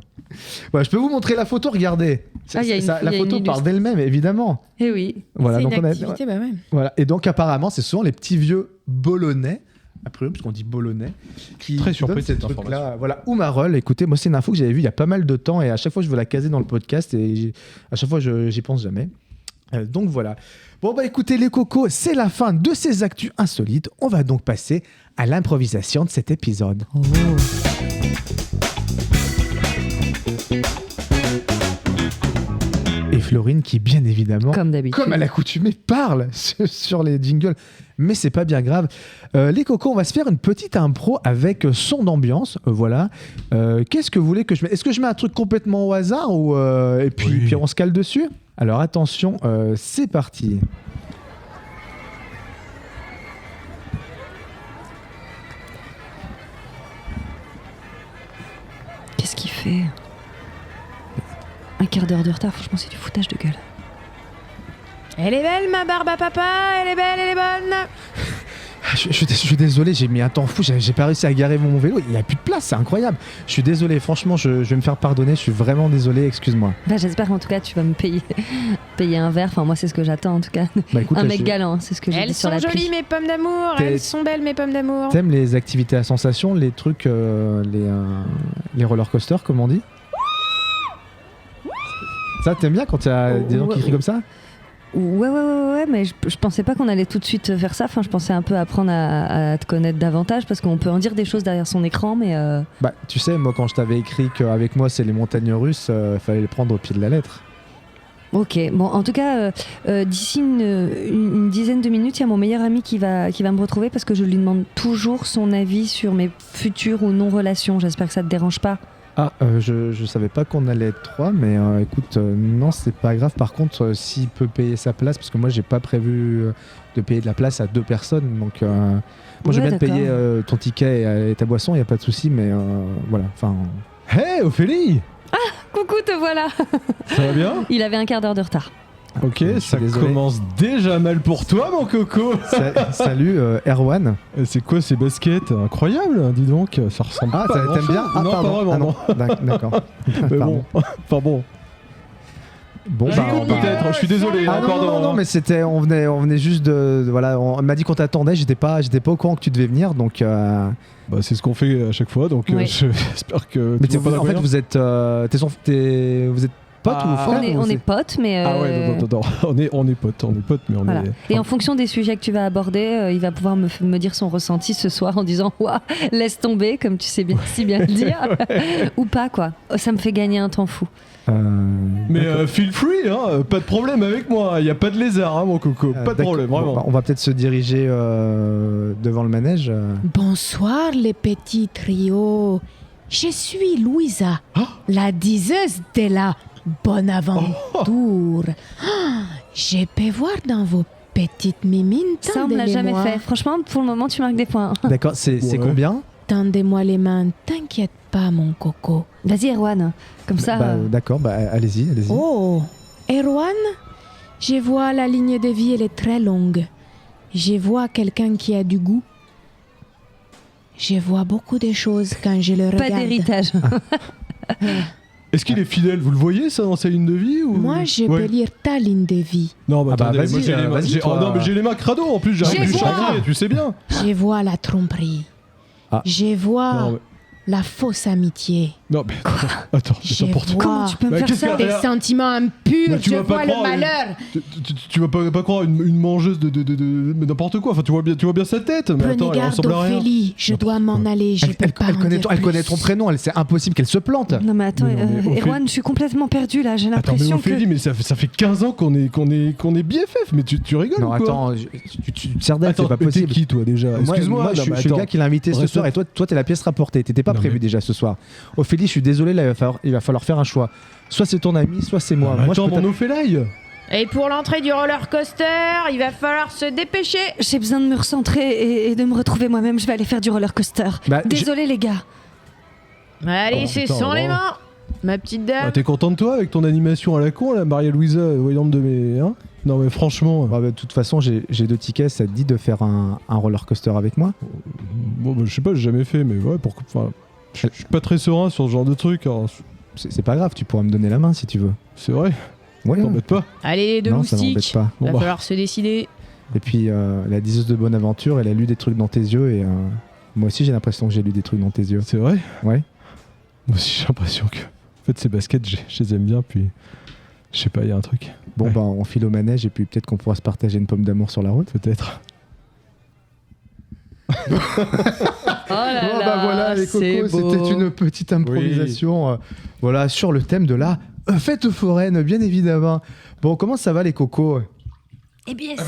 Ouais, je peux vous montrer la photo, regardez. Ah, il y a une- La il y a photo une parle illustre- d'elle-même, évidemment. Eh oui. Voilà, C'est donc une on a. activité, bah ouais. Voilà. Et donc apparemment, c'est souvent les petits vieux bolonais, après parce qu'on dit bolonais, qui Très surpris donnent de cette ces trucs-là. information. Voilà, Oumarol. Écoutez, moi c'est une info que j'avais vue il y a pas mal de temps et à chaque fois je veux la caser dans le podcast et à chaque fois j'y pense jamais. Donc voilà. Bon bah écoutez les cocos, c'est la fin de ces actus insolites. On va donc passer à l'improvisation de cet épisode. Oh. Et Florine qui bien évidemment, Comme d'habitude. comme à l'accoutumée, parle sur les jingles. Mais c'est pas bien grave. Les cocos, on va se faire une petite impro avec son d'ambiance. Voilà. Qu'est-ce que vous voulez que je mette? Est-ce que je mets un truc complètement au hasard ou et puis, Oui. puis on se cale dessus? Alors attention, c'est parti. Qu'est-ce qu'il fait? Un quart d'heure de retard, franchement, c'est du foutage de gueule. Elle est belle, ma barbe à papa. Elle est belle, elle est bonne. Je suis désolé, j'ai mis un temps fou, j'ai pas réussi à garer mon vélo. Il n'y a plus de place, c'est incroyable. Je suis désolé, franchement, je vais me faire pardonner. Je suis vraiment désolé, excuse-moi. Bah, j'espère en tout cas tu vas me payer un verre. Enfin, moi, c'est ce que j'attends en tout cas. Bah, écoute, Un là, mec je- galant, c'est ce que j'ai Elles dit sur sont l'appli. jolies, mes pommes d'amour. T'es- Elles sont belles, mes pommes d'amour. T'aimes les activités à sensation, les trucs, les roller coasters, comme on dit? Ça, t'aimes bien quand il y a des gens qui crient comme ça? Ouais, mais je pensais pas qu'on allait tout de suite faire ça. Enfin, je pensais un peu apprendre à te connaître davantage parce qu'on peut en dire des choses derrière son écran, mais Bah, tu sais, moi, quand je t'avais écrit qu'avec moi, c'est les montagnes russes, fallait les prendre au pied de la lettre. ok. Bon, en tout cas, d'ici une dizaine de minutes, il y a mon meilleur ami qui va me retrouver parce que je lui demande toujours son avis sur mes futures ou non relations. J'espère que ça te dérange pas. Ah, je savais pas qu'on allait être 3, mais écoute, non, c'est pas grave. Par contre, s'il peut payer sa place, parce que moi, j'ai pas prévu de payer de la place à 2 personnes, donc moi, je Ouais, vais bien te d'accord. payer ton ticket et ta boisson, il y a pas de souci, mais voilà. Enfin, Hey, Ophélie! Coucou, te voilà. Ça va bien? Il avait un quart d'heure de retard. Ok, Je suis ça désolé. commence déjà mal pour toi, mon coco! salut, Erwan. C'est quoi ces baskets? Incroyable, dis donc, ça ressemble Ah, pas à t'aimes bien? grand-chose. Ah, Non, pardon. pas vraiment, Ah, non. D'accord. Mais Pardon. bon, enfin bon. Bon, J'écoute bah, peut-être, je suis désolé. Ah encore non, mais c'était, on venait juste de, voilà, on m'a dit qu'on t'attendait, j'étais pas au courant que tu devais venir, donc. Bah, c'est ce qu'on fait à chaque fois, donc Oui. j'espère que. Mais tu vas pas en fait, d'accueillir. vous êtes, vous êtes potes Ah. ou frères On ou est potes, mais. Ah ouais, non, on est potes, mais on Voilà. est. Et en fonction des sujets que tu vas aborder, il va pouvoir me dire son ressenti ce soir en disant ouah, laisse tomber, comme tu sais bien, si bien le dire, ou pas quoi. Oh, ça me fait gagner un temps fou. Mais feel free, hein, pas de problème avec moi, il y a pas de lézard, hein, mon coco, pas de problème, vraiment. Bon, on va peut-être se diriger devant le manège. Bonsoir, les petits trios. Je suis Louisa, la diseuse de la bonne aventure. Je peux voir dans vos petites mimines. Ça on me l'a jamais fait. Franchement, pour le moment, tu marques des points. D'accord, c'est Ouais. combien? Tendez-moi les mains, t'inquiète pas, mon coco. Vas-y, Erwan, comme ça. D'accord, allez-y. Oh, Erwan, je vois la ligne de vie, elle est très longue. Je vois quelqu'un qui a du goût. Je vois beaucoup de choses quand je le Pas regarde. d'héritage. Est-ce qu'il est fidèle, vous le voyez ça dans sa ligne de vie ou... Moi, je Ouais. peux lire ta ligne de vie. Non, bah, Ah bah, attendez, vas-y, moi, j'ai les mains- vas-y, j'ai- toi. oh, non, mais j'ai les mains crado en plus, j'arrive Je du vois. chantier, tu sais bien. Je vois la tromperie. Ah. Je vois Non, mais- la fausse amitié. Non, mais attends, c'est n'importe quoi. Comment tu peux me Bah, faire qu'est-ce ça qu'il y Des a sentiments impurs, Mais tu je vas pas vois le croire, malheur. Tu vas pas croire une mangeuse de n'importe quoi. Enfin, tu vois bien sa tête. Mais attends, Prenez elle garde, ressemble à rien. Ophélie, je dois m'en aller, je peux pas en connaît dire elle connaît plus. ton prénom, c'est impossible qu'elle se plante. Non mais attends, Mais non, mais Erwan, je suis complètement perdue là, j'ai Attends, mais l'impression Ophélie, que... mais ça fait 15 ans qu'on est BFF. Mais tu rigoles Non, ou quoi? attends, tu sers d'elle, c'est Attends, pas mais t'es possible. qui toi déjà? Excuse-moi, je non, suis mais le attends. gars qui l'a invité ce Reste- soir et toi t'es la pièce rapportée. T'étais pas Non, prévu mais- déjà ce soir. Ophélie, je suis désolé, là, il va falloir faire un choix. Soit c'est ton ami, soit c'est moi. Moi, je Attends, peux mon Ophélie. Et pour l'entrée du roller coaster, il va falloir se dépêcher. J'ai besoin de me recentrer et de me retrouver moi-même, je vais aller faire du roller coaster. Bah, Désolé les gars. Allez, Oh, c'est putain, sans les alors. mains. Ma petite dame. Ah, t'es content de toi avec ton animation à la con, là, Maria-Louisa, voyante de mes. Hein? Non, mais franchement. Bah, de toute façon, j'ai 2 tickets. Ça te dit de faire un roller coaster avec moi? Bon, bah, je sais pas, j'ai jamais fait, mais ouais, pourquoi. Enfin, je suis pas très serein sur ce genre de truc. Alors, C'est pas grave, tu pourras me donner la main si tu veux. c'est vrai, Ouais. t'embête pas. Allez, les deux Non, ça m'embête moustiques. pas. Bon, Va bah. falloir se décider. Et puis la diseuse de bonne aventure, elle a lu des trucs dans tes yeux et moi aussi j'ai l'impression que j'ai lu des trucs dans tes yeux. C'est vrai? Ouais. Moi aussi, j'ai l'impression que. En fait, ces baskets, je les aime bien, puis. Je sais pas, il y a un truc. Bon Ouais. bah on file au manège et puis peut-être qu'on pourra se partager une pomme d'amour sur la route. Peut-être. Oh là Bon bah voilà les cocos, c'était une petite improvisation voilà, sur le thème de la fête foraine, bien évidemment. Bon, comment ça va les cocos? Eh bien, Ils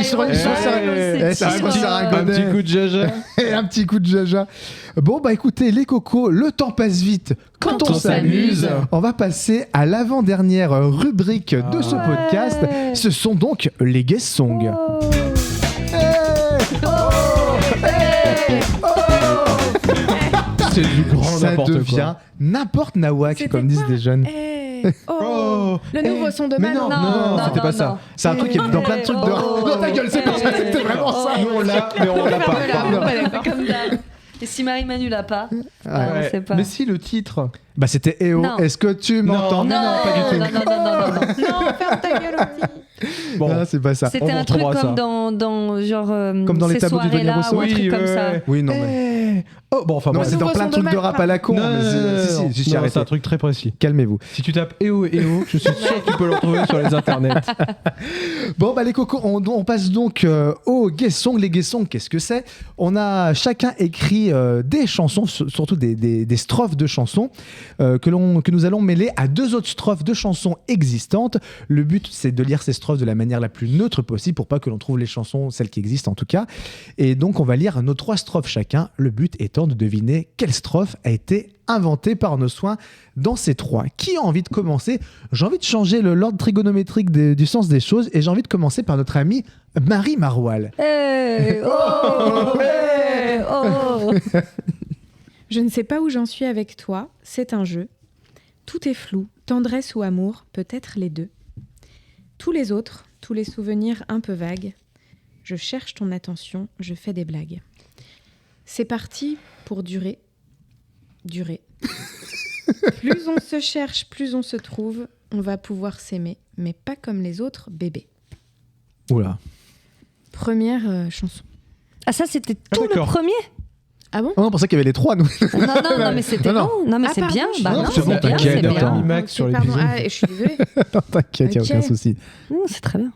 sont sérieux. Ça va commencer à Un rigoler. petit coup de jaja. Et un petit coup de jaja. Bon, bah écoutez, les cocos, le temps passe vite quand on s'amuse. On va passer à l'avant-dernière rubrique de ce podcast. Ce sont donc les guest songs. C'est du grand Ça n'importe quoi. devient n'importe nawak, C'était comme disent quoi les jeunes. Oh, le nouveau son de Mais Manon. non, c'était pas ça. C'est un truc qui est dans plein de trucs de... Non, ta gueule, c'est pas ça, c'était vraiment ça. Nous, on l'a, mais on l'a pas. Pardon. Comme d'hab. Et si Marie-Manu l'a pas, on sait pas. Mais si, le titre. Bah c'était EO, Non. est-ce que tu m'entends? Non, pas du tout. Non, ferme ta gueule aussi. Bon, Non, c'est pas ça. C'était On un truc retrouvera comme ça. dans genre Comme dans les ces tableaux du soirées-là Daniel Rousseau. ou un truc comme ça. Oui, non, mais... Oh, bon, enfin, Non, bref. c'est dans nouveau plein de son de trucs de Mac, rap à la con. Non, mais non, si, non, arrêté. c'est un truc très précis. Calmez-vous. Si tu tapes EO, je suis sûr que tu peux le retrouver sur les internets. Bon, bah les cocos, on passe donc aux guest songs. Les guest songs, qu'est-ce que c'est? On a chacun écrit des chansons, surtout des strophes de chansons, que nous allons mêler à 2 autres strophes de chansons existantes. Le but, c'est de lire ces strophes de la manière la plus neutre possible pour pas que l'on trouve les chansons, celles qui existent en tout cas. Et donc, on va lire nos 3 strophes chacun, le but étant de deviner quelle strophe a été inventée par nos soins dans ces 3. Qui a envie de commencer? J'ai envie de changer l'ordre trigonométrique du sens des choses et j'ai envie de commencer par notre amie Marie Maroual. Hey, oh, hey, oh. Je ne sais pas où j'en suis avec toi, c'est un jeu. Tout est flou, tendresse ou amour, peut-être les deux. Tous les autres, tous les souvenirs un peu vagues. Je cherche ton attention, je fais des blagues. C'est parti pour durer. Durer. Plus on se cherche, plus on se trouve. On va pouvoir s'aimer, mais pas comme les autres bébés. Oula. Première chanson. Ah ça c'était tout le d'accord. premier. Ah bon? Oh, on pensait qu'il y avait les 3, nous. Non mais c'était Non, bon. Non mais Ah, c'est pardon, bien. je- Bah Non, non, c'est bon, c'est bien, t'inquiète, c'est attends. bien. Max Ok, sur pardon. l'épisode. Ah, je suis désolée. T'inquiète, il Ok. n'y a aucun souci. C'est très bien.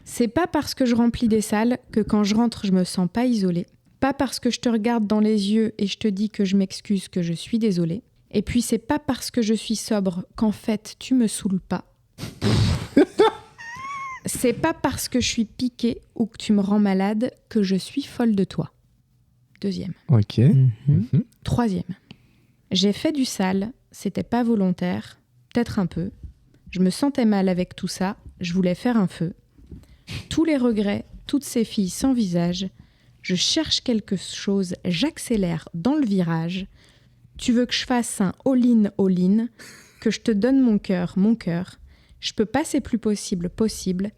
C'est pas parce que je remplis des salles que quand je rentre, je me sens pas isolée. Pas parce que je te regarde dans les yeux et je te dis que je m'excuse que je suis désolée. Et puis c'est pas parce que je suis sobre qu'en fait tu me saoules pas. C'est pas parce que je suis piquée ou que tu me rends malade que je suis folle de toi. Deuxième. Ok. Mhm. Troisième. J'ai fait du sale, c'était pas volontaire, peut-être un peu. Je me sentais mal avec tout ça, je voulais faire un feu. Tous les regrets, toutes ces filles sans visage, je cherche quelque chose, j'accélère dans le virage. Tu veux que je fasse un all-in, que je te donne mon cœur. Je peux pas, c'est plus possible,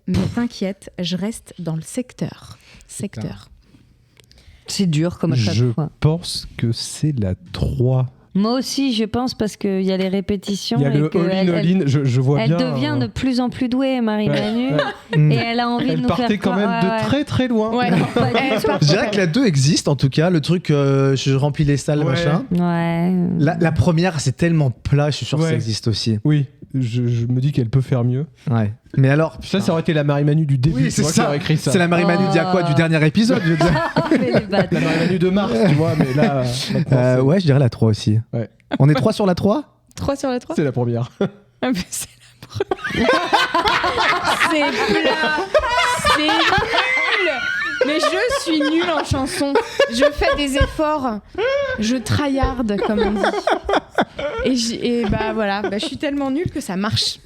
mais t'inquiète, je reste dans le secteur. C'est dur comme à chaque Je fois. pense que c'est la 3. Moi aussi, je pense, parce qu'il y a les répétitions. Il y a et le que all-in, je vois elle bien. devient de plus en plus douée, Marie-Manu. Mm. Et elle a envie de Elle nous faire partait quand même croire- de ouais, ouais. très très loin. Ouais. Non, pas du tout. Je dirais que la 2 existe en tout cas, le truc je remplis les salles, Ouais. machin. Ouais. La première, c'est tellement plat, je suis sûr que Ouais. ça existe aussi. Oui, je me dis qu'elle peut faire mieux. Ouais. Mais alors, Ça aurait été la Marie-Manu du début. oui, tu c'est vois, qui ça. aurait écrit ça. C'est la Marie-Manu Oh. d'il y a quoi du dernier épisode, je veux dire. Mais les bâtards. La Marie-Manu de Mars, tu vois, mais là, maintenant, c'est- Ouais, je dirais la 3 aussi. Ouais. On est 3 sur la 3 3 sur la 3. c'est la première. Ah, mais c'est la première. C'est plat. C'est nul. Mais je suis nulle en chanson. Je fais des efforts. Je tryhard, comme on dit. Et bah voilà, bah, je suis tellement nulle que ça marche.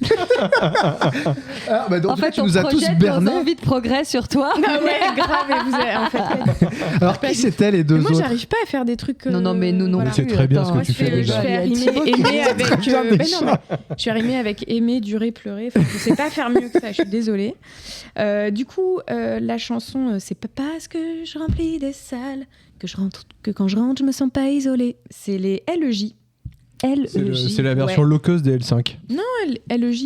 Ah, bah donc, En fait, tu on nous as tous projette bernés. nos envies de progrès sur toi. Ah ouais, grave. Et vous avez, en fait, Alors, qui c'était les deux moi, autres j'arrive pas à faire des trucs. Non, non, mais nous non voilà. Mais c'est très bien ce que Moi, tu je fais fais, déjà. je fais Il y a rimer, Thibaut qui aimer avec. bien Ben déjà. non, mais je suis rimée avec aimer, durer, pleurer. Enfin, je sais pas faire mieux que ça. Je suis désolée. Du coup, la chanson, c'est pas parce que je remplis des salles que quand je rentre, je me sens pas isolée. C'est les LEJ. C'est la version low cost des L5. LEJ.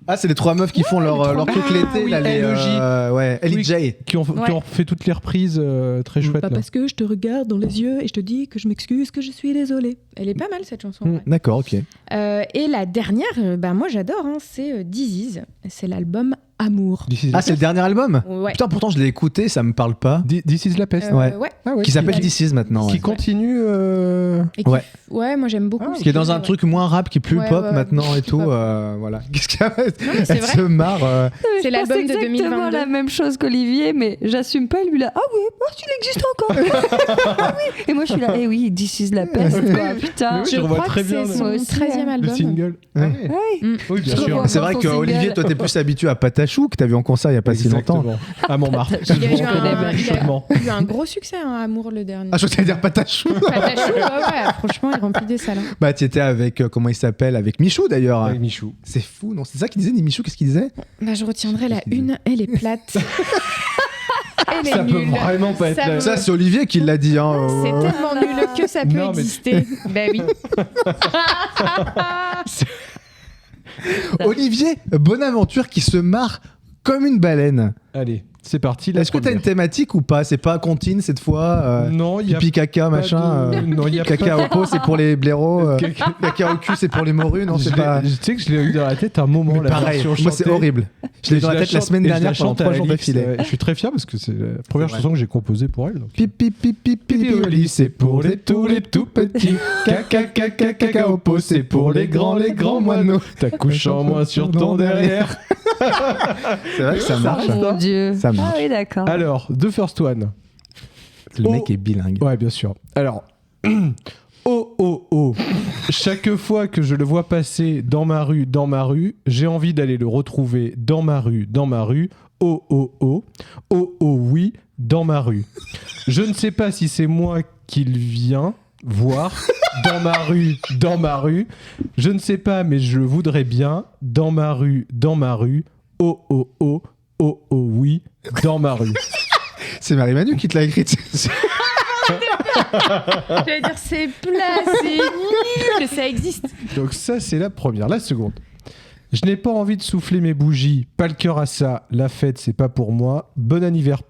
Ah, c'est les 3 meufs qui font leur truc Ah, l'été, oui, là, les LEJ. ouais, LJ. Qui ont fait toutes les reprises très chouettes. Pas là. parce que je te regarde dans les yeux et je te dis que je m'excuse, que je suis désolée. Elle est pas mal cette chanson. ouais. D'accord, ok. Et la dernière, bah, moi j'adore, hein, c'est This Is. C'est l'album Amour. Ah, c'est le dernier album Ouais. Putain, pourtant, je l'ai écouté, ça me parle pas. This is la peste. Ouais. Ah ouais. Qui s'appelle This Is maintenant. Qui Ouais. continue. Et qui- Ouais. Ouais, moi j'aime beaucoup. Qui est dans un truc moins rap, qui est plus Ouais, pop ouais, maintenant et plus tout. pop. Voilà. Qu'est-ce qu'il y a mais c'est Elle vrai. se marre. C'est Je l'album pense de exactement 2022. la même chose qu'Olivier, mais j'assume pas. Lui là, ah oui, il existe encore. Ah oui. Et moi je suis là, eh oui, This is la peste. quoi, putain. Oui, Je je revois crois très que bien c'est le- son Moi aussi, 13e hein. album. Le single. Ouais. Mm. Oui, bien Je sûr. revois C'est vrai son que single. Olivier, toi, t'es plus habitué à Patachou, que t'as vu en concert il y a pas si longtemps. Exactement. À Montmartre. Il y a eu Je vous reconnais chaudement. eu un gros succès, hein, Amour le dernier. Ah, je voulais dire Patachou. Patachou, ouais, franchement, il remplit des salles. hein. Bah, tu étais avec, comment il s'appelle Avec Michou d'ailleurs. Avec Michou. C'est fou, non C'est ça qu'il disait, ni Michou Qu'est-ce qu'il disait Bah, je retiendrai la une, elle est plate. Elle est Ça peut nulle. vraiment pas être Ça la- peut- Ça, c'est Olivier qui l'a dit. Hein. C'est tellement nul que ça peut Non, mais- exister. Ben oui. Olivier Bonaventure qui se marre comme une baleine. Allez, c'est parti. la Est-ce que t'as une première. thématique ou pas C'est pas comptine cette fois Non, il y a Pipi caca, pas machin. de- Non, il y a Caca au pot, c'est pour les blaireaux. Caca- Caca au cul, c'est pour les morues. Non, Je c'est l'ai- pas. Tu sais que je l'ai eu dans la tête un moment. Mais la pareil, version moi c'est chantée. horrible. Je l'ai eu dans la tête la semaine dernière pendant 3 jours d'affilée. Je suis très fier parce que c'est la première vrai. chanson que j'ai composée pour elle. donc. Pipi pipi pipi au lit, c'est pour tous les tout petits. Caca caca caca au pot, c'est pour les grands moineaux. T'as couché en moins sur ton derrière. C'est vrai que ça marche. Oh mon Dieu. Ça marche. Ah oui, d'accord. Alors, The First One. Le mec est bilingue. Ouais, bien sûr. Alors, oh. Chaque fois que je le vois passer dans ma rue, j'ai envie d'aller le retrouver dans ma rue. Oh, oui, dans ma rue. Je ne sais pas si c'est moi qu'il vient voir dans ma rue. Je ne sais pas, mais je le voudrais bien dans ma rue. Oh, oui, dans ma rue. C'est Marie-Manu qui te l'a écrite. J'allais dire, c'est plat, c'est nul, ça existe. Donc ça, c'est la première. La seconde. Je n'ai pas envie de souffler mes bougies, pas le cœur à ça, la fête, c'est pas pour moi. Bon anniversaire,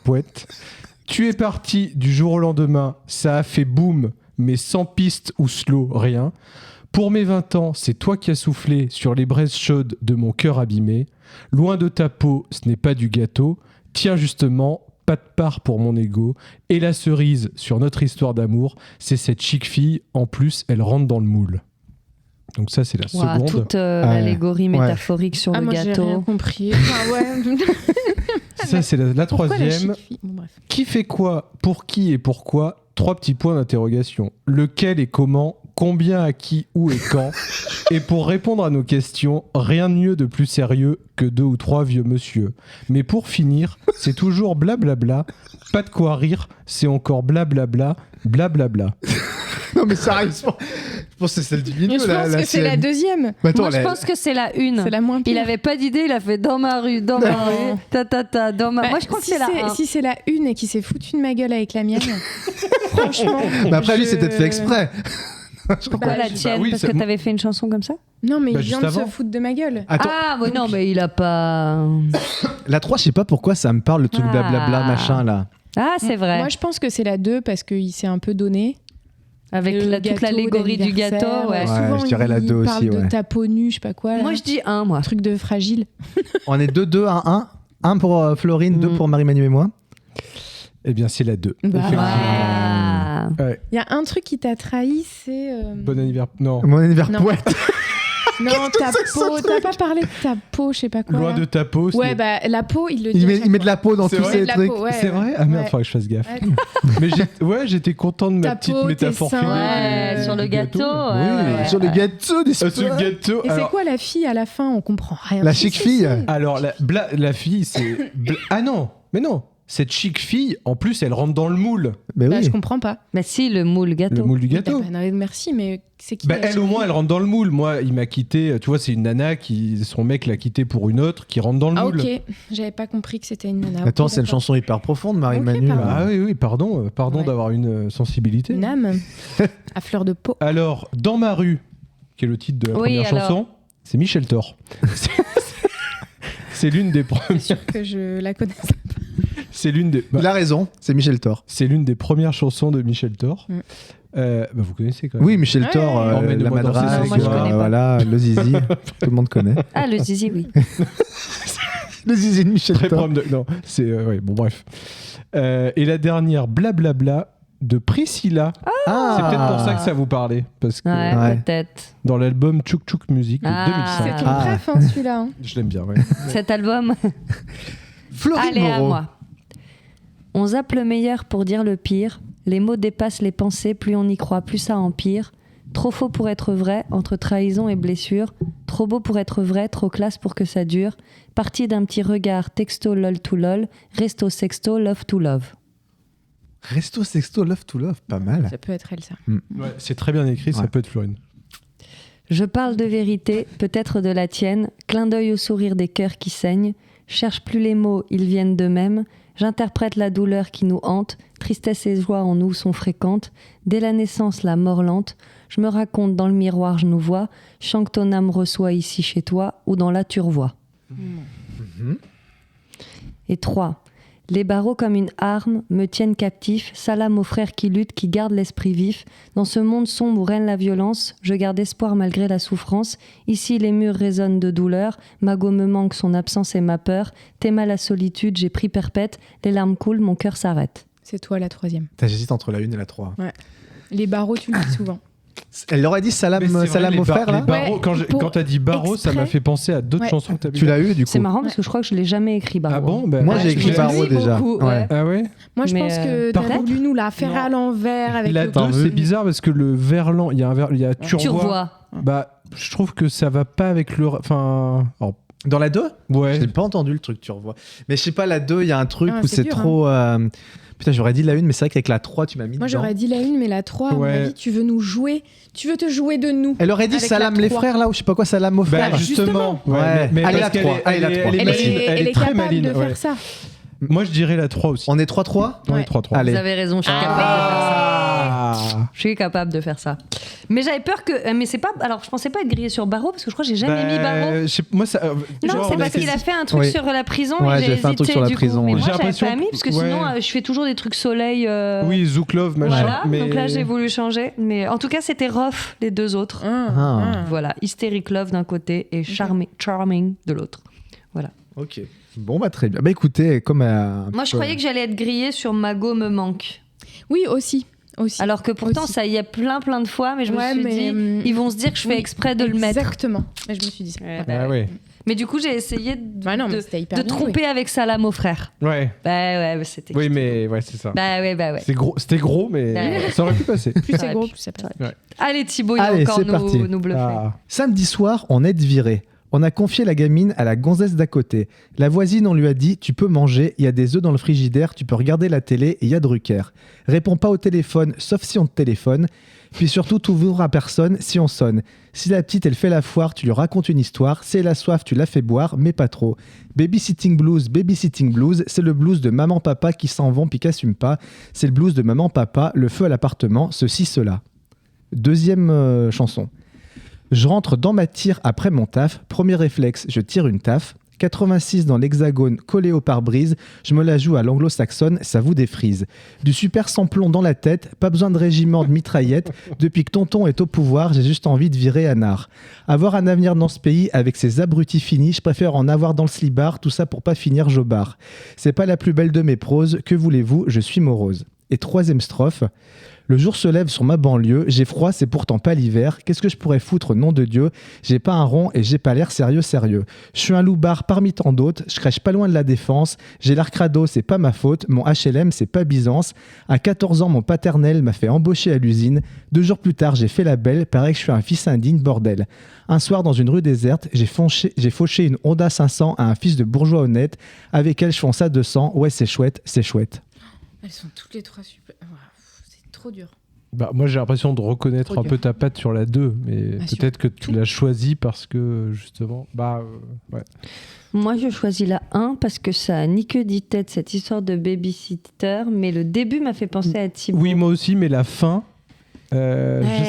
poète. Tu es parti du jour au lendemain, ça a fait boum, mais sans piste ou slow, rien. Pour mes 20 ans, c'est toi qui as soufflé sur les braises chaudes de mon cœur abîmé. Loin de ta peau, ce n'est pas du gâteau. Tiens justement, pas de part pour mon ego. Et la cerise sur notre histoire d'amour, c'est cette chic fille. En plus, elle rentre dans le moule. Donc ça, c'est la Ouah, seconde. toute ouais. l'allégorie Ouais. métaphorique sur Ah, le moi, j'ai rien gâteau. compris. Enfin, ouais. Ça, c'est la Pourquoi la troisième. chic fille Bon, bref. Qui fait quoi, pour qui et pourquoi 3 petits points d'interrogation. Lequel et comment, combien à qui, où et quand. Et pour répondre à nos questions, rien de mieux de plus sérieux que 2 ou 3 vieux monsieur. Mais pour finir, c'est toujours blablabla, pas de quoi rire, c'est encore blablabla, blablabla. Non, mais sérieusement, je pense que c'est celle du milieu. Je pense que c'est la deuxième. Mais attends, Moi, je pense que c'est la une. C'est la moins pire. Il avait pas d'idée, il a fait dans ma rue, dans ma rue, dans ma. Bah, Moi, je crois si que c'est la 1. Si c'est la une et qu'il s'est foutu de ma gueule avec la mienne, franchement. Mais après, lui, c'est peut-être fait exprès. Pourquoi la tienne? oui, Parce ça- que t'avais fait une chanson comme ça? Non, mais Bah, il vient juste de se avant. foutre de ma gueule. Attends, Ah, ouais, non, mais il a pas. la 3, je sais pas pourquoi ça me parle, le truc Ah. blablabla, machin, là. Ah, c'est vrai. Moi, je pense que c'est la 2 parce qu'il s'est un peu donné. Avec Le toute gâteau l'allégorie du d'anniversaire, gâteau, ouais. Ouais, Souvent, je dirais la il 2 parle aussi, ouais. de ta peau nue, je sais pas quoi. là. Moi, je dis 1, moi. Un truc de fragile. On est 2-2 à 1. 1 pour Florine, 2 pour Marie-Manu et moi. Eh bien, c'est la 2. Bah, Ah. Il y a un truc qui t'a trahi, c'est. Bon anniversaire. Non. Mon anniversaire Non. poète. Non, ta peau. T'as pas parlé de ta peau, je sais pas quoi. Loin là. de ta peau. Ouais, bah la peau, il le dit. Il à met, chaque il met de fois. la peau dans C'est tous vrai ces De la trucs. peau, ouais, C'est ouais. vrai. Ah merde, Ouais. faudrait que je fasse gaffe. Ouais. Mais j'étais content de ma Ta petite peau, tes métaphore seins, fluide. Ouais, sur le gâteau. Oui, ouais, ouais, Sur le ouais. gâteau des Sur le gâteau. Et c'est Alors, quoi la fille à la fin? On comprend rien. La Si, chic si, fille. si. alors, la fille, c'est. Ah non, mais non. Cette chic fille, en plus, elle rentre dans le moule. Mais Bah, oui. je comprends pas. Mais si, le moule gâteau. Le moule du gâteau. Bah, non, merci, mais c'est qui Bah, la elle, chic au moins, fille elle rentre dans le moule. Moi, il m'a quitté. Tu vois, c'est une nana qui. Son mec l'a quitté pour une autre qui rentre dans le Ah, moule. ok. J'avais pas compris que c'était une nana. Attends, Ok, c'est une d'accord. chanson hyper profonde, Marie-Manu. Ok, pardon. Ah oui, pardon Ouais. d'avoir une sensibilité. Une âme à fleur de peau. Alors, Dans ma rue, qui est le titre de la Oui, première alors. chanson, c'est Michel Thor. C'est l'une des premières. Que je la connaisse. C'est l'une des. Il a raison, c'est Michel Thor. C'est l'une des premières chansons de Michel Thor. Mm. Vous connaissez quand même. Oui, Michel Ouais. Thor, Emmène-moi la danser, madrague, c'est moi, je connais pas. voilà, le zizi, tout le monde connaît. Ah, le zizi, oui. Le zizi de Michel Très Thor. problème de. Non, c'est. Ouais, bon, bref. Et la dernière, Blablabla, de Priscilla. Ah. C'est peut-être pour ça que ça vous parlait. Parce que Ouais, Ouais. peut-être. dans l'album Tchouk Tchouk Music de Ah. 2005. C'est ton Ah. préf, hein, celui-là. hein. Je l'aime bien, ouais. Cet album. Florine Allez, à Moreau. moi. On zappe le meilleur pour dire le pire. Les mots dépassent les pensées, plus on y croit, plus ça empire. Trop faux pour être vrai, entre trahison et blessure. Trop beau pour être vrai, trop classe pour que ça dure. Parti d'un petit regard, texto lol to lol. Resto sexto, love to love. Resto Sexto Love to Love, pas mal. Ça peut être elle, ça. Ouais, c'est très bien écrit, ça Ouais. peut être Florine. Je parle de vérité, peut-être de la tienne. Clin d'œil au sourire des cœurs qui saignent. Cherche plus les mots, ils viennent d'eux-mêmes. J'interprète la douleur qui nous hante. Tristesse et joie en nous sont fréquentes. Dès la naissance, la mort lente. Je me raconte dans le miroir, je nous vois. Chant que ton âme reçoit ici chez toi ou dans la tu revois. Et 3. Les barreaux comme une arme me tiennent captif. Salam aux frères qui luttent, qui gardent l'esprit vif. Dans ce monde sombre où règne la violence, je garde espoir malgré la souffrance. Ici les murs résonnent de douleur. Mago me manque, son absence et ma peur. T'aimes la solitude, j'ai pris perpète. Les larmes coulent, mon cœur s'arrête. C'est toi la troisième. J'hésite entre la 1 et la 3. Les barreaux, tu le dis souvent. Elle leur a dit salam, Mais c'est vrai, salam les aux frères, les là barreaux, Ouais, quand t'as dit barreau, ça m'a exprès. fait penser à d'autres Ouais. chansons que t'as Tu l'as eu, du coup. C'est marrant parce que je crois que je l'ai jamais écrit barreau. Ah bon bah, Moi, ouais, j'ai je écrit l'ai- barreau dit déjà. beaucoup, Ouais. ouais. Ah ouais. Moi, je Mais, pense que par t'as contre- voulu nous la faire Non. à l'envers avec La le 2, c'est bizarre parce que le verlan, il y a un il y a Tu turvois. revois. Bah, je trouve que ça va pas avec le. Enfin. alors, Dans la 2 ouais. Je n'ai pas entendu le truc, tu revois. Mais je sais pas, la 2, il y a un truc Ah, où c'est c'est dur, trop. Putain, j'aurais dit la 1, mais c'est vrai qu'avec la 3, tu m'as mis Moi, dedans. j'aurais dit la 1, mais la 3, à mon Ouais. avis, tu veux nous jouer. Tu veux te jouer de nous. Elle aurait dit Avec salam la les 3. frères, là, ou je sais pas quoi, salam aux frères. Bah, justement. Ouais, mais Allez, parce la qu'elle 3. est- Allez, la elle est- 3. elle est Elle maline, est, elle est elle est très capable maline, de ouais. faire ça. Moi, je dirais la 3 aussi. On est 3-3 Ouais, Ouais. 3-3. Allez. Vous avez raison, je suis capable de faire ça. Ah. Je suis capable de faire ça. Mais j'avais peur que. Mais c'est pas. Alors, je pensais pas être grillé sur barreau parce que je crois que j'ai jamais mis barreau. Moi, ça. Non, genre, c'est on parce fait- qu'il a fait un truc Oui. sur la prison Ouais, et j'ai j'ai fait un truc hésité sur la du prison, coup. Mais ouais. moi, J'ai j'avais l'impression pas mis que- parce que ouais. sinon, je fais toujours des trucs soleil. Oui, Zouklov, machin. Voilà. Mais... Donc là, j'ai voulu changer. Mais en tout cas, c'était rough les deux autres. Ah. Voilà, Hysteric Love d'un côté et Charming de l'autre. Ok. Bon, bah très bien. Bah écoutez, comme. Moi, je croyais que j'allais être grillée sur Mago me manque. Oui, aussi. Alors que pourtant, Aussi. ça y est plein de fois, mais je Ouais, me suis mais, dit, ils vont se dire que je fais oui, exprès de le mettre. Exactement. Et je me suis dit ça. Ouais, Ah ouais. Mais du coup, j'ai essayé de, Bah non, mais c'était hyper de bien tromper avec Salam au frère. Ouais. Bah ouais, c'était. Oui, mais ouais, c'est ça. Bah ouais. C'est gros, c'était gros, mais Ouais. ça aurait pu passer. Plus c'est Ouais, gros, puis- plus ça passe. Allez, Thibaut, il va Allez, encore c'est parti. nous bluffer. Ah. Samedi soir, on est viré. On a confié la gamine à la gonzesse d'à côté. La voisine, on lui a dit « Tu peux manger, il y a des œufs dans le frigidaire, tu peux regarder la télé et il y a Drucker. Réponds pas au téléphone, sauf si on te téléphone. Puis surtout, t'ouvres à personne si on sonne. Si la petite, elle fait la foire, tu lui racontes une histoire. Si elle a soif, tu la fais boire, mais pas trop. Babysitting blues, c'est le blues de maman-papa qui s'en vont puis qui n'assument pas. C'est le blues de maman-papa, le feu à l'appartement, ceci, cela. » Deuxième chanson. Je rentre dans ma tire après mon taf. Premier réflexe, je tire une taf. 86 dans l'hexagone, collé au pare-brise. Je me la joue à l'anglo-saxonne, ça vous défrise. Du super samplon dans la tête, pas besoin de régiment de mitraillettes. Depuis que tonton est au pouvoir, j'ai juste envie de virer Anard. Avoir un avenir dans ce pays avec ses abrutis finis, je préfère en avoir dans le slibard, tout ça pour pas finir jobard. C'est pas la plus belle de mes proses, que voulez-vous, je suis morose. Et troisième strophe. Le jour se lève sur ma banlieue, j'ai froid, c'est pourtant pas l'hiver. Qu'est-ce que je pourrais foutre, nom de Dieu? J'ai pas un rond et j'ai pas l'air sérieux. Je suis un loupard parmi tant d'autres, je crèche pas loin de la défense. J'ai l'air crado, c'est pas ma faute. Mon HLM, c'est pas Byzance. À 14 ans, mon paternel m'a fait embaucher à l'usine. 2 jours plus tard, j'ai fait la belle. Paraît que je suis un fils indigne, bordel. Un soir, dans une rue déserte, j'ai fauché une Honda 500 à un fils de bourgeois honnête. Avec elle, je fonce à 200. Ouais, c'est chouette, c'est chouette. Elles sont toutes les trois super. C'est trop dur. Bah, moi, j'ai l'impression de reconnaître Trop un peu ta patte sur la 2, mais Ah, peut-être que tu tout. l'as choisie parce que, justement... ouais. Moi, je choisis la 1 parce que ça a ni queue ni tête, cette histoire de babysitter, mais le début m'a fait penser à Thibaut. Oui, moi aussi, mais la fin... je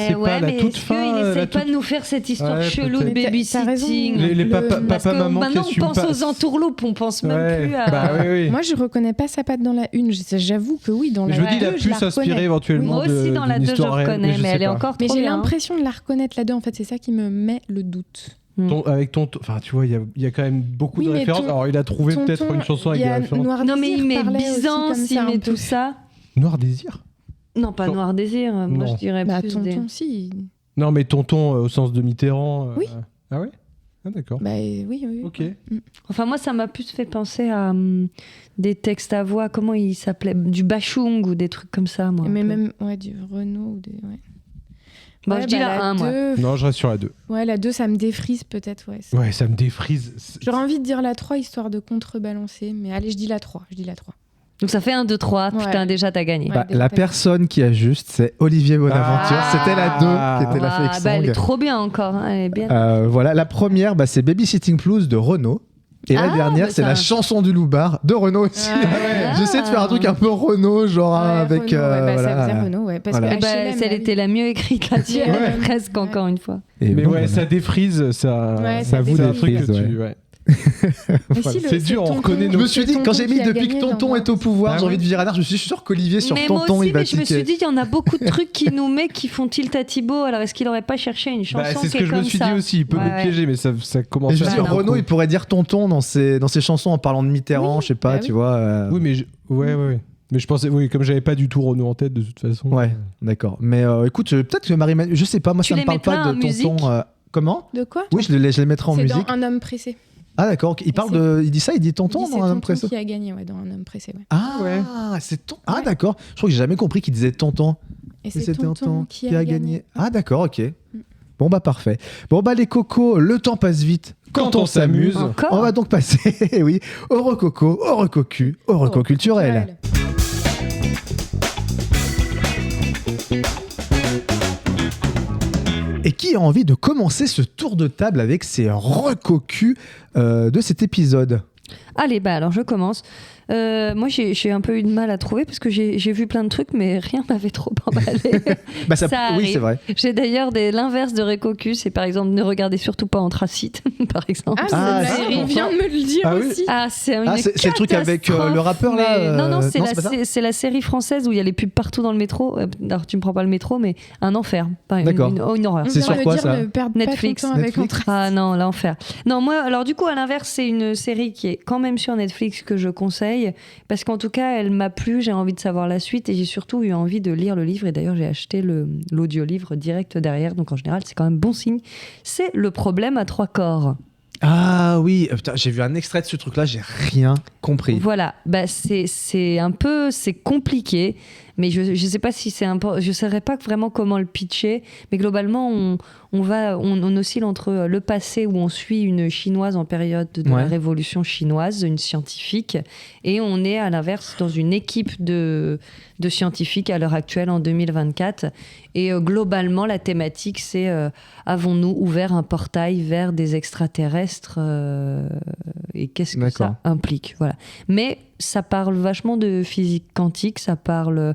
sais pas, la mais toute est-ce fin... qu'il la essaye pas toute- de nous faire cette histoire Ouais, chelou de peut-être. T'as raison. babysitting? Les Le- Parce que papa-maman qui maintenant, on assument pense pas... aux entourloupes, on pense même Ouais, plus à... bah oui, oui. Moi, je reconnais pas sa patte dans la 1. J'avoue que oui, dans Mais la je me dis, il a 2, pu je la s'inspirer reconnais. éventuellement Moi aussi, dans la 2, je histoire réelle, reconnais, je mais sais elle est pas. encore Mais trop j'ai bien. l'impression de la reconnaître la 2, en fait, c'est ça qui me met le doute. Avec ton... Enfin, tu vois, il y a quand même beaucoup Oui, de mais références. Alors, il a trouvé Tonton, peut-être une chanson avec il y des a références. Noir Non, mais Désir il met parlait aussi Byzance, comme il ça, un met peu. tout ça. Noir Désir? Non, pas Genre- Noir Désir, moi Non. je dirais Bah, plus tonton, des... si. Non, mais tonton au sens de Mitterrand. Oui. Ah ouais? Ah d'accord. Bah oui. Ok. Enfin, moi, ça m'a plus fait penser à des textes à voix, comment il s'appelait? Du Bachung ou des trucs comme ça, moi. Mais un peu. même du Renault ou des. Ouais. Bon, Ouais, je dis bah, la 1, moi. 2, Non, je reste sur la 2. Ouais, la 2, ça me défrise peut-être, ouais. Ouais, ça me défrise. J'aurais envie de dire la 3, histoire de contrebalancer, mais allez, je dis la 3. Donc ça fait 1, 2, 3. Ouais. Putain, déjà, t'as gagné. Ouais. Bah, déjà, la t'as personne qui a juste, c'est Olivier Bonaventure. Ah. C'était la 2 qui était la Ah, fake bah, elle est song. trop bien encore. Hein, elle est bien. Voilà, la première, c'est Babysitting Blues de Renaud. Et la Ah, dernière, bah, c'est ça- la chanson du Loupard de Renaud aussi. Ah, ouais. J'essaie de faire un truc un peu Renaud, genre Ouais, avec. Renault, ouais, bah, ça voilà. faisait Renault, ouais. Parce Voilà. que Eh bah, HLM, celle là, était la mieux écrite, la tienne, Ouais. presque Ouais. encore une fois. Et Mais bon, ouais, voilà. ça défrise, ça... Ouais, ça vous c'est un truc défrise, que tu... ouais. Mais Voilà, si, c'est dur, on tonton- reconnaît Je nos... me suis dit, c'est quand j'ai tonton mis qui a depuis que gagné tonton dans est au pouvoir, Ah j'ai ouais. envie de virer Anard, je me suis sûr qu'Olivier sur Mais moi tonton, aussi, il va mais je me tiquer. suis dit, il y en a beaucoup de trucs qui nous met, qui font tilt à Thibaut. Alors, est-ce qu'il aurait pas cherché une chanson Bah, c'est ce qui que est je me comme suis ça dit aussi. Il peut Ouais, me ouais. piéger, mais ça commence Mais je à veux faire dire, Renaud, beaucoup. il pourrait dire tonton dans ses chansons en parlant de Mitterrand, Oui, je sais pas, bah tu oui. vois. Oui, mais... Ouais. Mais je pensais... Oui, comme j'avais pas du tout Renaud en tête, de toute façon... Ouais, d'accord. Mais écoute, peut-être que Marie-Manu, je sais pas, moi Tu ça me les parle mettras pas en de tonton. musique Comment? De quoi Oui, je les mettrai en C'est musique. dans Un homme pressé. Ah d'accord, ok. Il parle c'est- de, il dit ça, il dit tonton Il dit, dans c'est un tonton impresso. qui a gagné, ouais, dans Un homme pressé, ouais. Ah ouais. c'est ton. Ah d'accord. Je crois que j'ai jamais compris qu'il disait tonton. Et Et c'est c'est tonton qui a gagné. Ah d'accord, ok. Bon bah parfait. Bon bah les cocos, le temps passe vite quand on s'amuse. Encore On va donc passer, oui, au recoco, au recocu, au reco culturel. Et qui a envie de commencer ce tour de table avec ses recocus de cet épisode? Allez, bah alors je commence. Moi, j'ai un peu eu de mal à trouver parce que j'ai vu plein de trucs, mais rien m'avait trop emballé. Bah ça, Ça oui, arrive. c'est vrai. J'ai d'ailleurs l'inverse de Recocu, c'est par exemple ne regardez surtout pas Anthracite, par exemple. Ah, Ah, c'est il vient de me le dire Ah oui. aussi. Ah, c'est une Ah, c'est le truc avec le rappeur là. mais- Non, non, c'est c'est pas ça c'est la série française où il y a les pubs partout dans le métro. Alors tu me prends pas le métro, mais un enfer. Enfin, D'accord. une horreur. On C'est vient sur de quoi, dire ça ne perdre Netflix. pas ton temps avec Netflix. Anthrax. Ah non, l'enfer. Non, moi, alors du coup, à l'inverse, c'est une série qui est quand même sur Netflix que je conseille parce qu'en tout cas, elle m'a plu, j'ai envie de savoir la suite et j'ai surtout eu envie de lire le livre et d'ailleurs, j'ai acheté l'audiolivre direct derrière, donc en général, c'est quand même bon signe. C'est Le problème à 3 corps. Ah oui, putain, j'ai vu un extrait de ce truc-là, j'ai rien compris. Voilà, bah c'est un peu, c'est compliqué, mais je sais pas si c'est je saurais pas vraiment comment le pitcher, mais globalement on oscille entre le passé où on suit une chinoise en période de la révolution chinoise, une scientifique, et on est à l'inverse dans une équipe de scientifiques à l'heure actuelle en 2024, et globalement la thématique c'est avons-nous ouvert un portail vers des extraterrestres et qu'est-ce que ça implique, voilà. Mais ça parle vachement de physique quantique, ça parle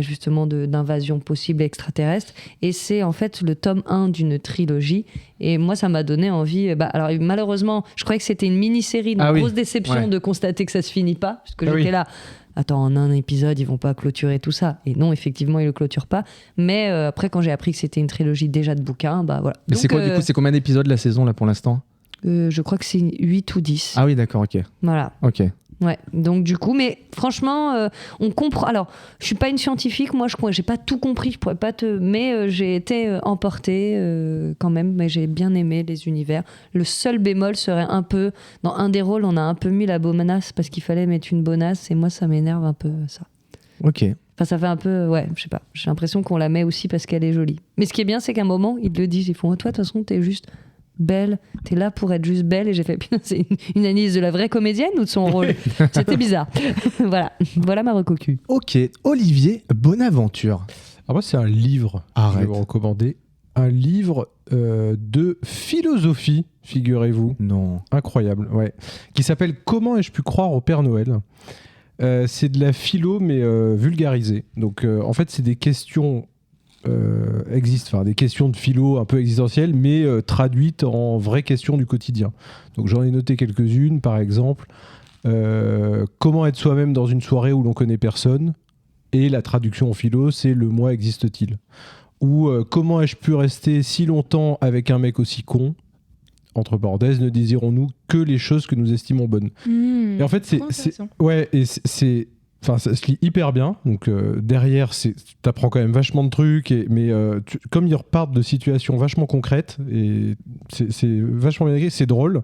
justement d'invasion possible extraterrestre, et c'est en fait le tome 1 d'une trilogie, et moi ça m'a donné envie, alors malheureusement je croyais que c'était une mini-série, donc grosse déception de constater que ça se finit pas, parce que j'étais là, attends, en un épisode ils vont pas clôturer tout ça, et non, effectivement ils le clôturent pas, mais après quand j'ai appris que c'était une trilogie déjà de bouquins, voilà. Mais c'est quoi du coup, c'est combien d'épisodes la saison là pour l'instant? Je crois que c'est 8 ou 10. Ah oui, d'accord, ok. Voilà. Ok. Ouais, donc du coup, mais franchement, on comprend. Alors, je suis pas une scientifique, moi, j'ai pas tout compris, je pourrais pas mais j'ai été emportée quand même, mais j'ai bien aimé les univers. Le seul bémol serait un peu, dans un des rôles, on a un peu mis la bonasse parce qu'il fallait mettre une bonasse, et moi, ça m'énerve un peu ça. Ok. Enfin, ça fait un peu, je sais pas. J'ai l'impression qu'on la met aussi parce qu'elle est jolie. Mais ce qui est bien, c'est qu'à un moment, ils le disent, ils font, toi, de toute façon, t'es juste belle, t'es là pour être juste belle, et j'ai fait, c'est une analyse de la vraie comédienne ou de son rôle? C'était bizarre. voilà ma recocu. Ok, Olivier Bonaventure. Alors moi, c'est un livre que je vais Arrête. vous recommander. Un livre de philosophie, figurez-vous. Non. Incroyable, ouais. Qui s'appelle « Comment ai-je pu croire au Père Noël ?» C'est de la philo, mais vulgarisée. Donc, en fait, c'est des questions... des questions de philo un peu existentielles, mais traduites en vraies questions du quotidien. Donc j'en ai noté quelques-unes, par exemple comment être soi-même dans une soirée où l'on connaît personne, et la traduction en philo c'est le moi existe-t-il, ou comment ai-je pu rester si longtemps avec un mec aussi con, entre parenthèses, ne désirons-nous que les choses que nous estimons bonnes. Et en fait ça se lit hyper bien, donc derrière, t'apprends quand même vachement de trucs, mais comme ils repartent de situations vachement concrètes, et c'est vachement bien écrit, c'est drôle,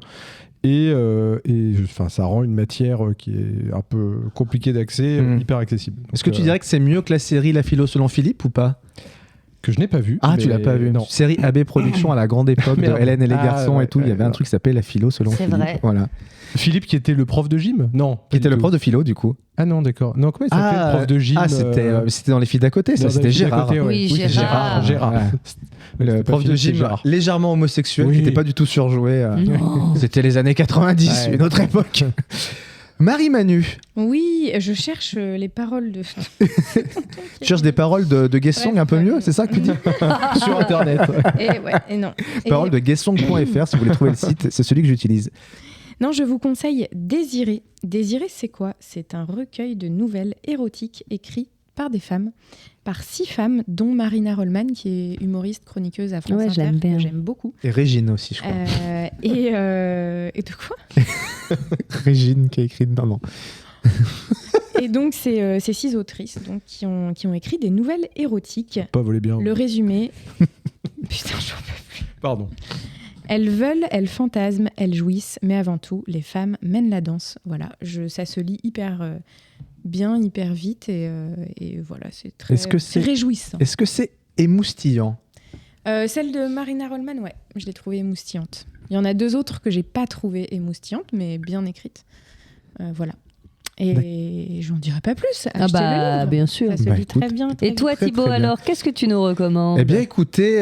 et ça rend une matière qui est un peu compliquée d'accès, hyper accessible. Est-ce que tu dirais que c'est mieux que la série La Philo selon Philippe ou pas? Que je n'ai pas vu. Ah, tu l'as pas vu? Non. Série AB Productions à la grande époque de Hélène et les garçons et tout, il y avait un truc qui s'appelait La Philo selon C'est Philippe. vrai. Voilà. Philippe qui était le prof de gym? Non. Qui était le prof de philo du coup. Ah non, d'accord. Non, comment il s'appelait le prof de gym? Ah, c'était dans Les filles d'à côté, ça, c'était Gérard. Oui, Gérard. Ouais. Le prof de gym légèrement homosexuel, Oui. qui n'était pas du tout surjoué. Non. C'était les années 90, Ouais. une autre époque. Marie-Manu, Oui, je cherche les paroles de... tu cherches des paroles de Guessong un peu mieux, c'est ça que tu dis? Sur Internet. Et non. Paroles de guessong.fr, si vous voulez trouver le site, c'est celui que j'utilise. Non, je vous conseille Désirer. Désirer, c'est quoi? C'est un recueil de nouvelles érotiques écrites par des femmes, par 6 femmes, dont Marina Rollman, qui est humoriste, chroniqueuse à France Ouais, Inter, j'aime bien. que j'aime beaucoup. Et Régine aussi, je crois. Et de quoi? Régine qui a écrit... Non. Et donc, c'est 6 autrices donc, qui ont écrit des nouvelles érotiques. Pas volé bien. Le résumé... Putain, j'en peux plus. Pardon. Elles veulent, elles fantasment, elles jouissent, mais avant tout, les femmes mènent la danse. Voilà, ça se lit hyper bien, hyper vite, et voilà, c'est très c'est réjouissant. Est-ce que c'est émoustillant? Celle de Marina Rollman, ouais, je l'ai trouvée émoustillante. Il y en a 2 autres que j'ai pas trouvées émoustillantes, mais bien écrites. Voilà. Et j'en dirai pas plus. Ah bah, livre. bien sûr. Ça se Bah, lit écoute. très bien. Et toi, Très, Thibaut, très bien. alors, qu'est-ce que tu nous recommandes? Eh bien, écoutez,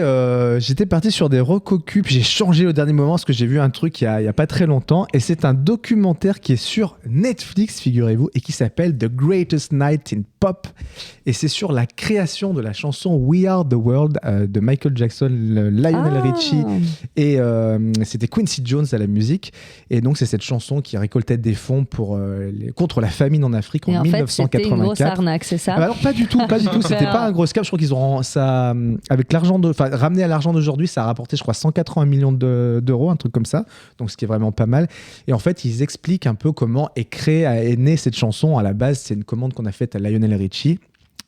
j'étais parti sur des recocupes. J'ai changé au dernier moment parce que j'ai vu un truc il y a pas très longtemps. Et c'est un documentaire qui est sur Netflix, figurez-vous, et qui s'appelle The Greatest Night in Pop. Et c'est sur la création de la chanson We Are the World de Michael Jackson, Lionel Richie. Et c'était Quincy Jones à la musique. Et donc, c'est cette chanson qui récoltait des fonds contre la famine en Afrique Et en en fait, c'était une grosse 1984. arnaque, c'est ça? Alors pas du tout. C'était pas un gros scam. Je crois qu'ils ont ça avec ramené à l'argent d'aujourd'hui, ça a rapporté, je crois, 180 millions d'euros, un truc comme ça. Donc ce qui est vraiment pas mal. Et en fait, ils expliquent un peu comment est née cette chanson. À la base, c'est une commande qu'on a faite à Lionel Richie.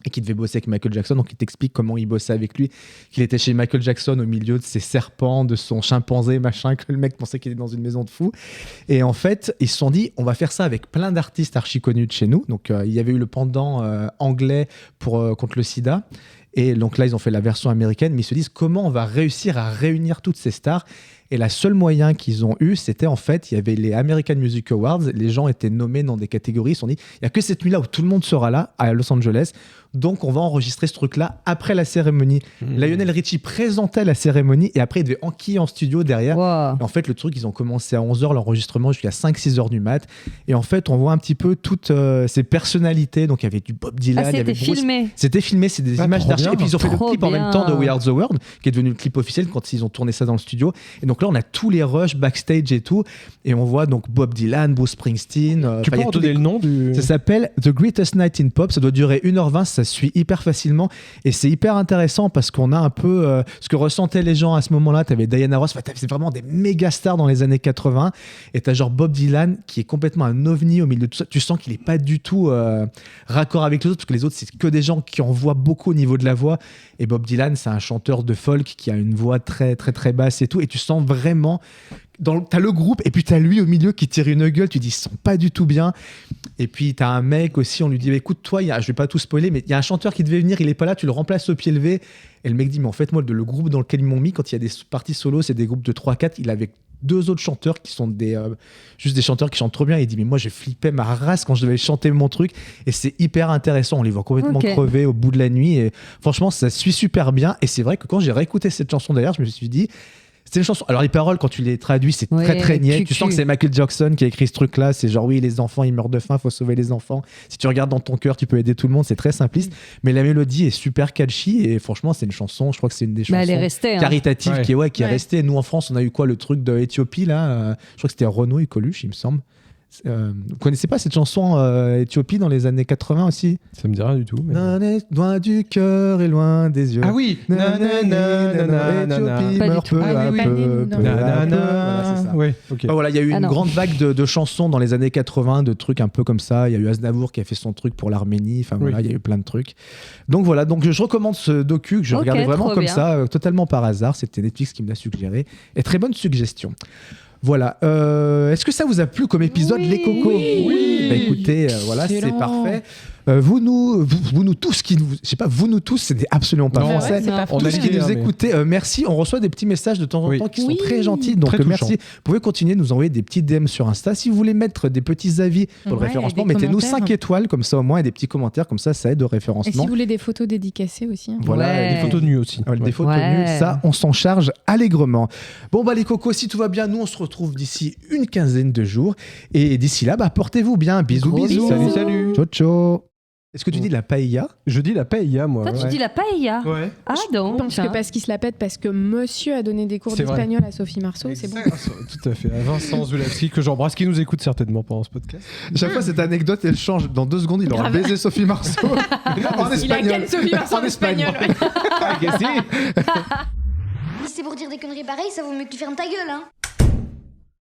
et qui devait bosser avec Michael Jackson. Donc il t'explique comment il bossait avec lui, qu'il était chez Michael Jackson au milieu de ses serpents, de son chimpanzé, machin, que le mec pensait qu'il était dans une maison de fous. Et en fait, ils se sont dit, on va faire ça avec plein d'artistes archi connus de chez nous. Donc il y avait eu le pendant anglais contre le sida. Et donc là, ils ont fait la version américaine, mais ils se disent comment on va réussir à réunir toutes ces stars. Et la seule moyen qu'ils ont eu, c'était en fait, il y avait les American Music Awards, les gens étaient nommés dans des catégories, ils se sont dit, il n'y a que cette nuit-là où tout le monde sera là, à Los Angeles, donc on va enregistrer ce truc-là après la cérémonie. Lionel Richie présentait la cérémonie et après il devait enquiller en studio derrière. Wow. Et en fait, le truc, ils ont commencé à 11h l'enregistrement jusqu'à 5-6 heures du mat. Et en fait, on voit un petit peu toutes ces personnalités. Donc il y avait du Bob Dylan, il y avait C'était Bruce. filmé. C'était filmé, c'est des images trop d'archives. bien. Et puis ils ont fait le Trop clip en même bien. temps de We Are the World, qui est devenu le clip officiel quand ils ont tourné ça dans le studio. Et donc là, on a tous les rushs backstage et tout. Et on voit donc Bob Dylan, Bruce Springsteen. Tu enfin, peux il y a en tous donner les- le nom du. Ça s'appelle The Greatest Night in Pop. Ça doit durer 1h20. Ça se suit hyper facilement. Et c'est hyper intéressant parce qu'on a un peu ce que ressentaient les gens à ce moment-là. Tu avais Diana Ross. Enfin, c'est vraiment des méga stars dans les années 80. Et tu as genre Bob Dylan qui est complètement un ovni au milieu de tout ça. Tu sens qu'il n'est pas du tout raccord avec les autres parce que les autres, c'est que des gens qui en voient beaucoup au niveau de la voix. Et Bob Dylan, c'est un chanteur de folk qui a une voix très, très, très basse et tout. Et tu sens vraiment. T'as le groupe et puis t'as lui au milieu qui tire une gueule, tu dis ils sont pas du tout bien. Et puis t'as un mec aussi, on lui dit écoute toi, je vais pas tout spoiler, mais il y a un chanteur qui devait venir, il est pas là, tu le remplaces au pied levé. Et le mec dit mais en fait moi le groupe dans lequel ils m'ont mis, quand il y a des parties solo, c'est des groupes de 3-4, il avait 2 autres chanteurs qui sont juste des chanteurs qui chantent trop bien. Il dit mais moi je flippais ma race quand je devais chanter mon truc. Et c'est hyper intéressant, on les voit complètement Ok. crever au bout de la nuit. Et franchement ça suit super bien. Et c'est vrai que quand j'ai réécouté cette chanson d'ailleurs, je me suis dit c'est une chanson. Alors les paroles, quand tu les traduis, c'est Ouais, très très niais. Tu cucu. sens que c'est Michael Jackson qui a écrit ce truc-là. C'est genre oui, les enfants ils meurent de faim, faut sauver les enfants. Si tu regardes dans ton cœur, tu peux aider tout le monde. C'est très simpliste, mais la mélodie est super catchy et franchement c'est une chanson. Je crois que c'est une des chansons Bah, elle est restée. Hein. caritative Ouais. qui est Ouais. restée. Nous en France, on a eu quoi le truc de Éthiopie là je crois que c'était Renaud et Coluche, il me semble. Vous connaissez pas cette chanson Éthiopie dans les années 80 aussi? Ça me dit rien du tout. mais- Loin du cœur et loin des yeux. Ah oui. Éthiopie Pas du meurt tout. peu Ah à oui, oui. peu, peu à peu. Voilà, c'est ça. Ouais, ok. Bah voilà, il y a eu Ah une non. grande vague de chansons dans les années 80, de trucs un peu comme ça. Il y a eu Aznavour qui a fait son truc pour l'Arménie. Enfin voilà, Oui. il y a eu plein de trucs. Donc voilà, donc je recommande ce docu que je Ok, regardais vraiment trop comme bien. ça, totalement par hasard. C'était Netflix qui me l'a suggéré. Et très bonne suggestion. Voilà. Est-ce que ça vous a plu comme épisode, Oui. les cocos? Oui. Bah écoutez, voilà, c'est Excellent. parfait. Vous nous tous qui nous, je sais pas, vous nous tous, c'est absolument pas Non, Bah ouais, français. c'est pas On a Tous français. qui l'idée, nous hein, mais- écoutez, merci. On reçoit des petits messages de temps en Oui. temps qui sont Oui. très gentils. Donc Très merci. touchants. Vous pouvez continuer de nous envoyer des petits DM sur Insta. Si vous voulez mettre des petits avis pour le Ouais, référencement, des mettez-nous commentaires. 5 étoiles comme ça au moins et des petits commentaires comme ça aide au Et si référencement. vous voulez des photos dédicacées aussi. Hein. Voilà, Ouais. Des photos nues aussi. Des Ouais. photos Ouais. nues, ça, on s'en charge allègrement. Bon, bah les cocos, si tout va bien, nous, on se retrouve d'ici une quinzaine de jours. Et d'ici là, bah portez-vous bien. Bisous, Gros bisous. bisous. Salut. Ciao, ciao. Est-ce que tu dis la paella? Je dis la paella, moi. Toi, tu ouais. dis la paella. Ouais. Ah, Je donc. pense que parce qu'il se la pète, parce que monsieur a donné des cours C'est vrai. d'espagnol à Sophie Marceau, c'est bon. Tout à fait. À Vincent Zulawski, que j'embrasse, qui nous écoute certainement pendant ce podcast. Chaque fois, cette anecdote, elle change. Dans 2 secondes, il aura Grave. baisé Sophie Marceau. En Il a quelle Sophie Marceau en espagnol ouais. Si c'est pour dire des conneries pareilles, ça vaut mieux que tu fermes ta gueule, hein.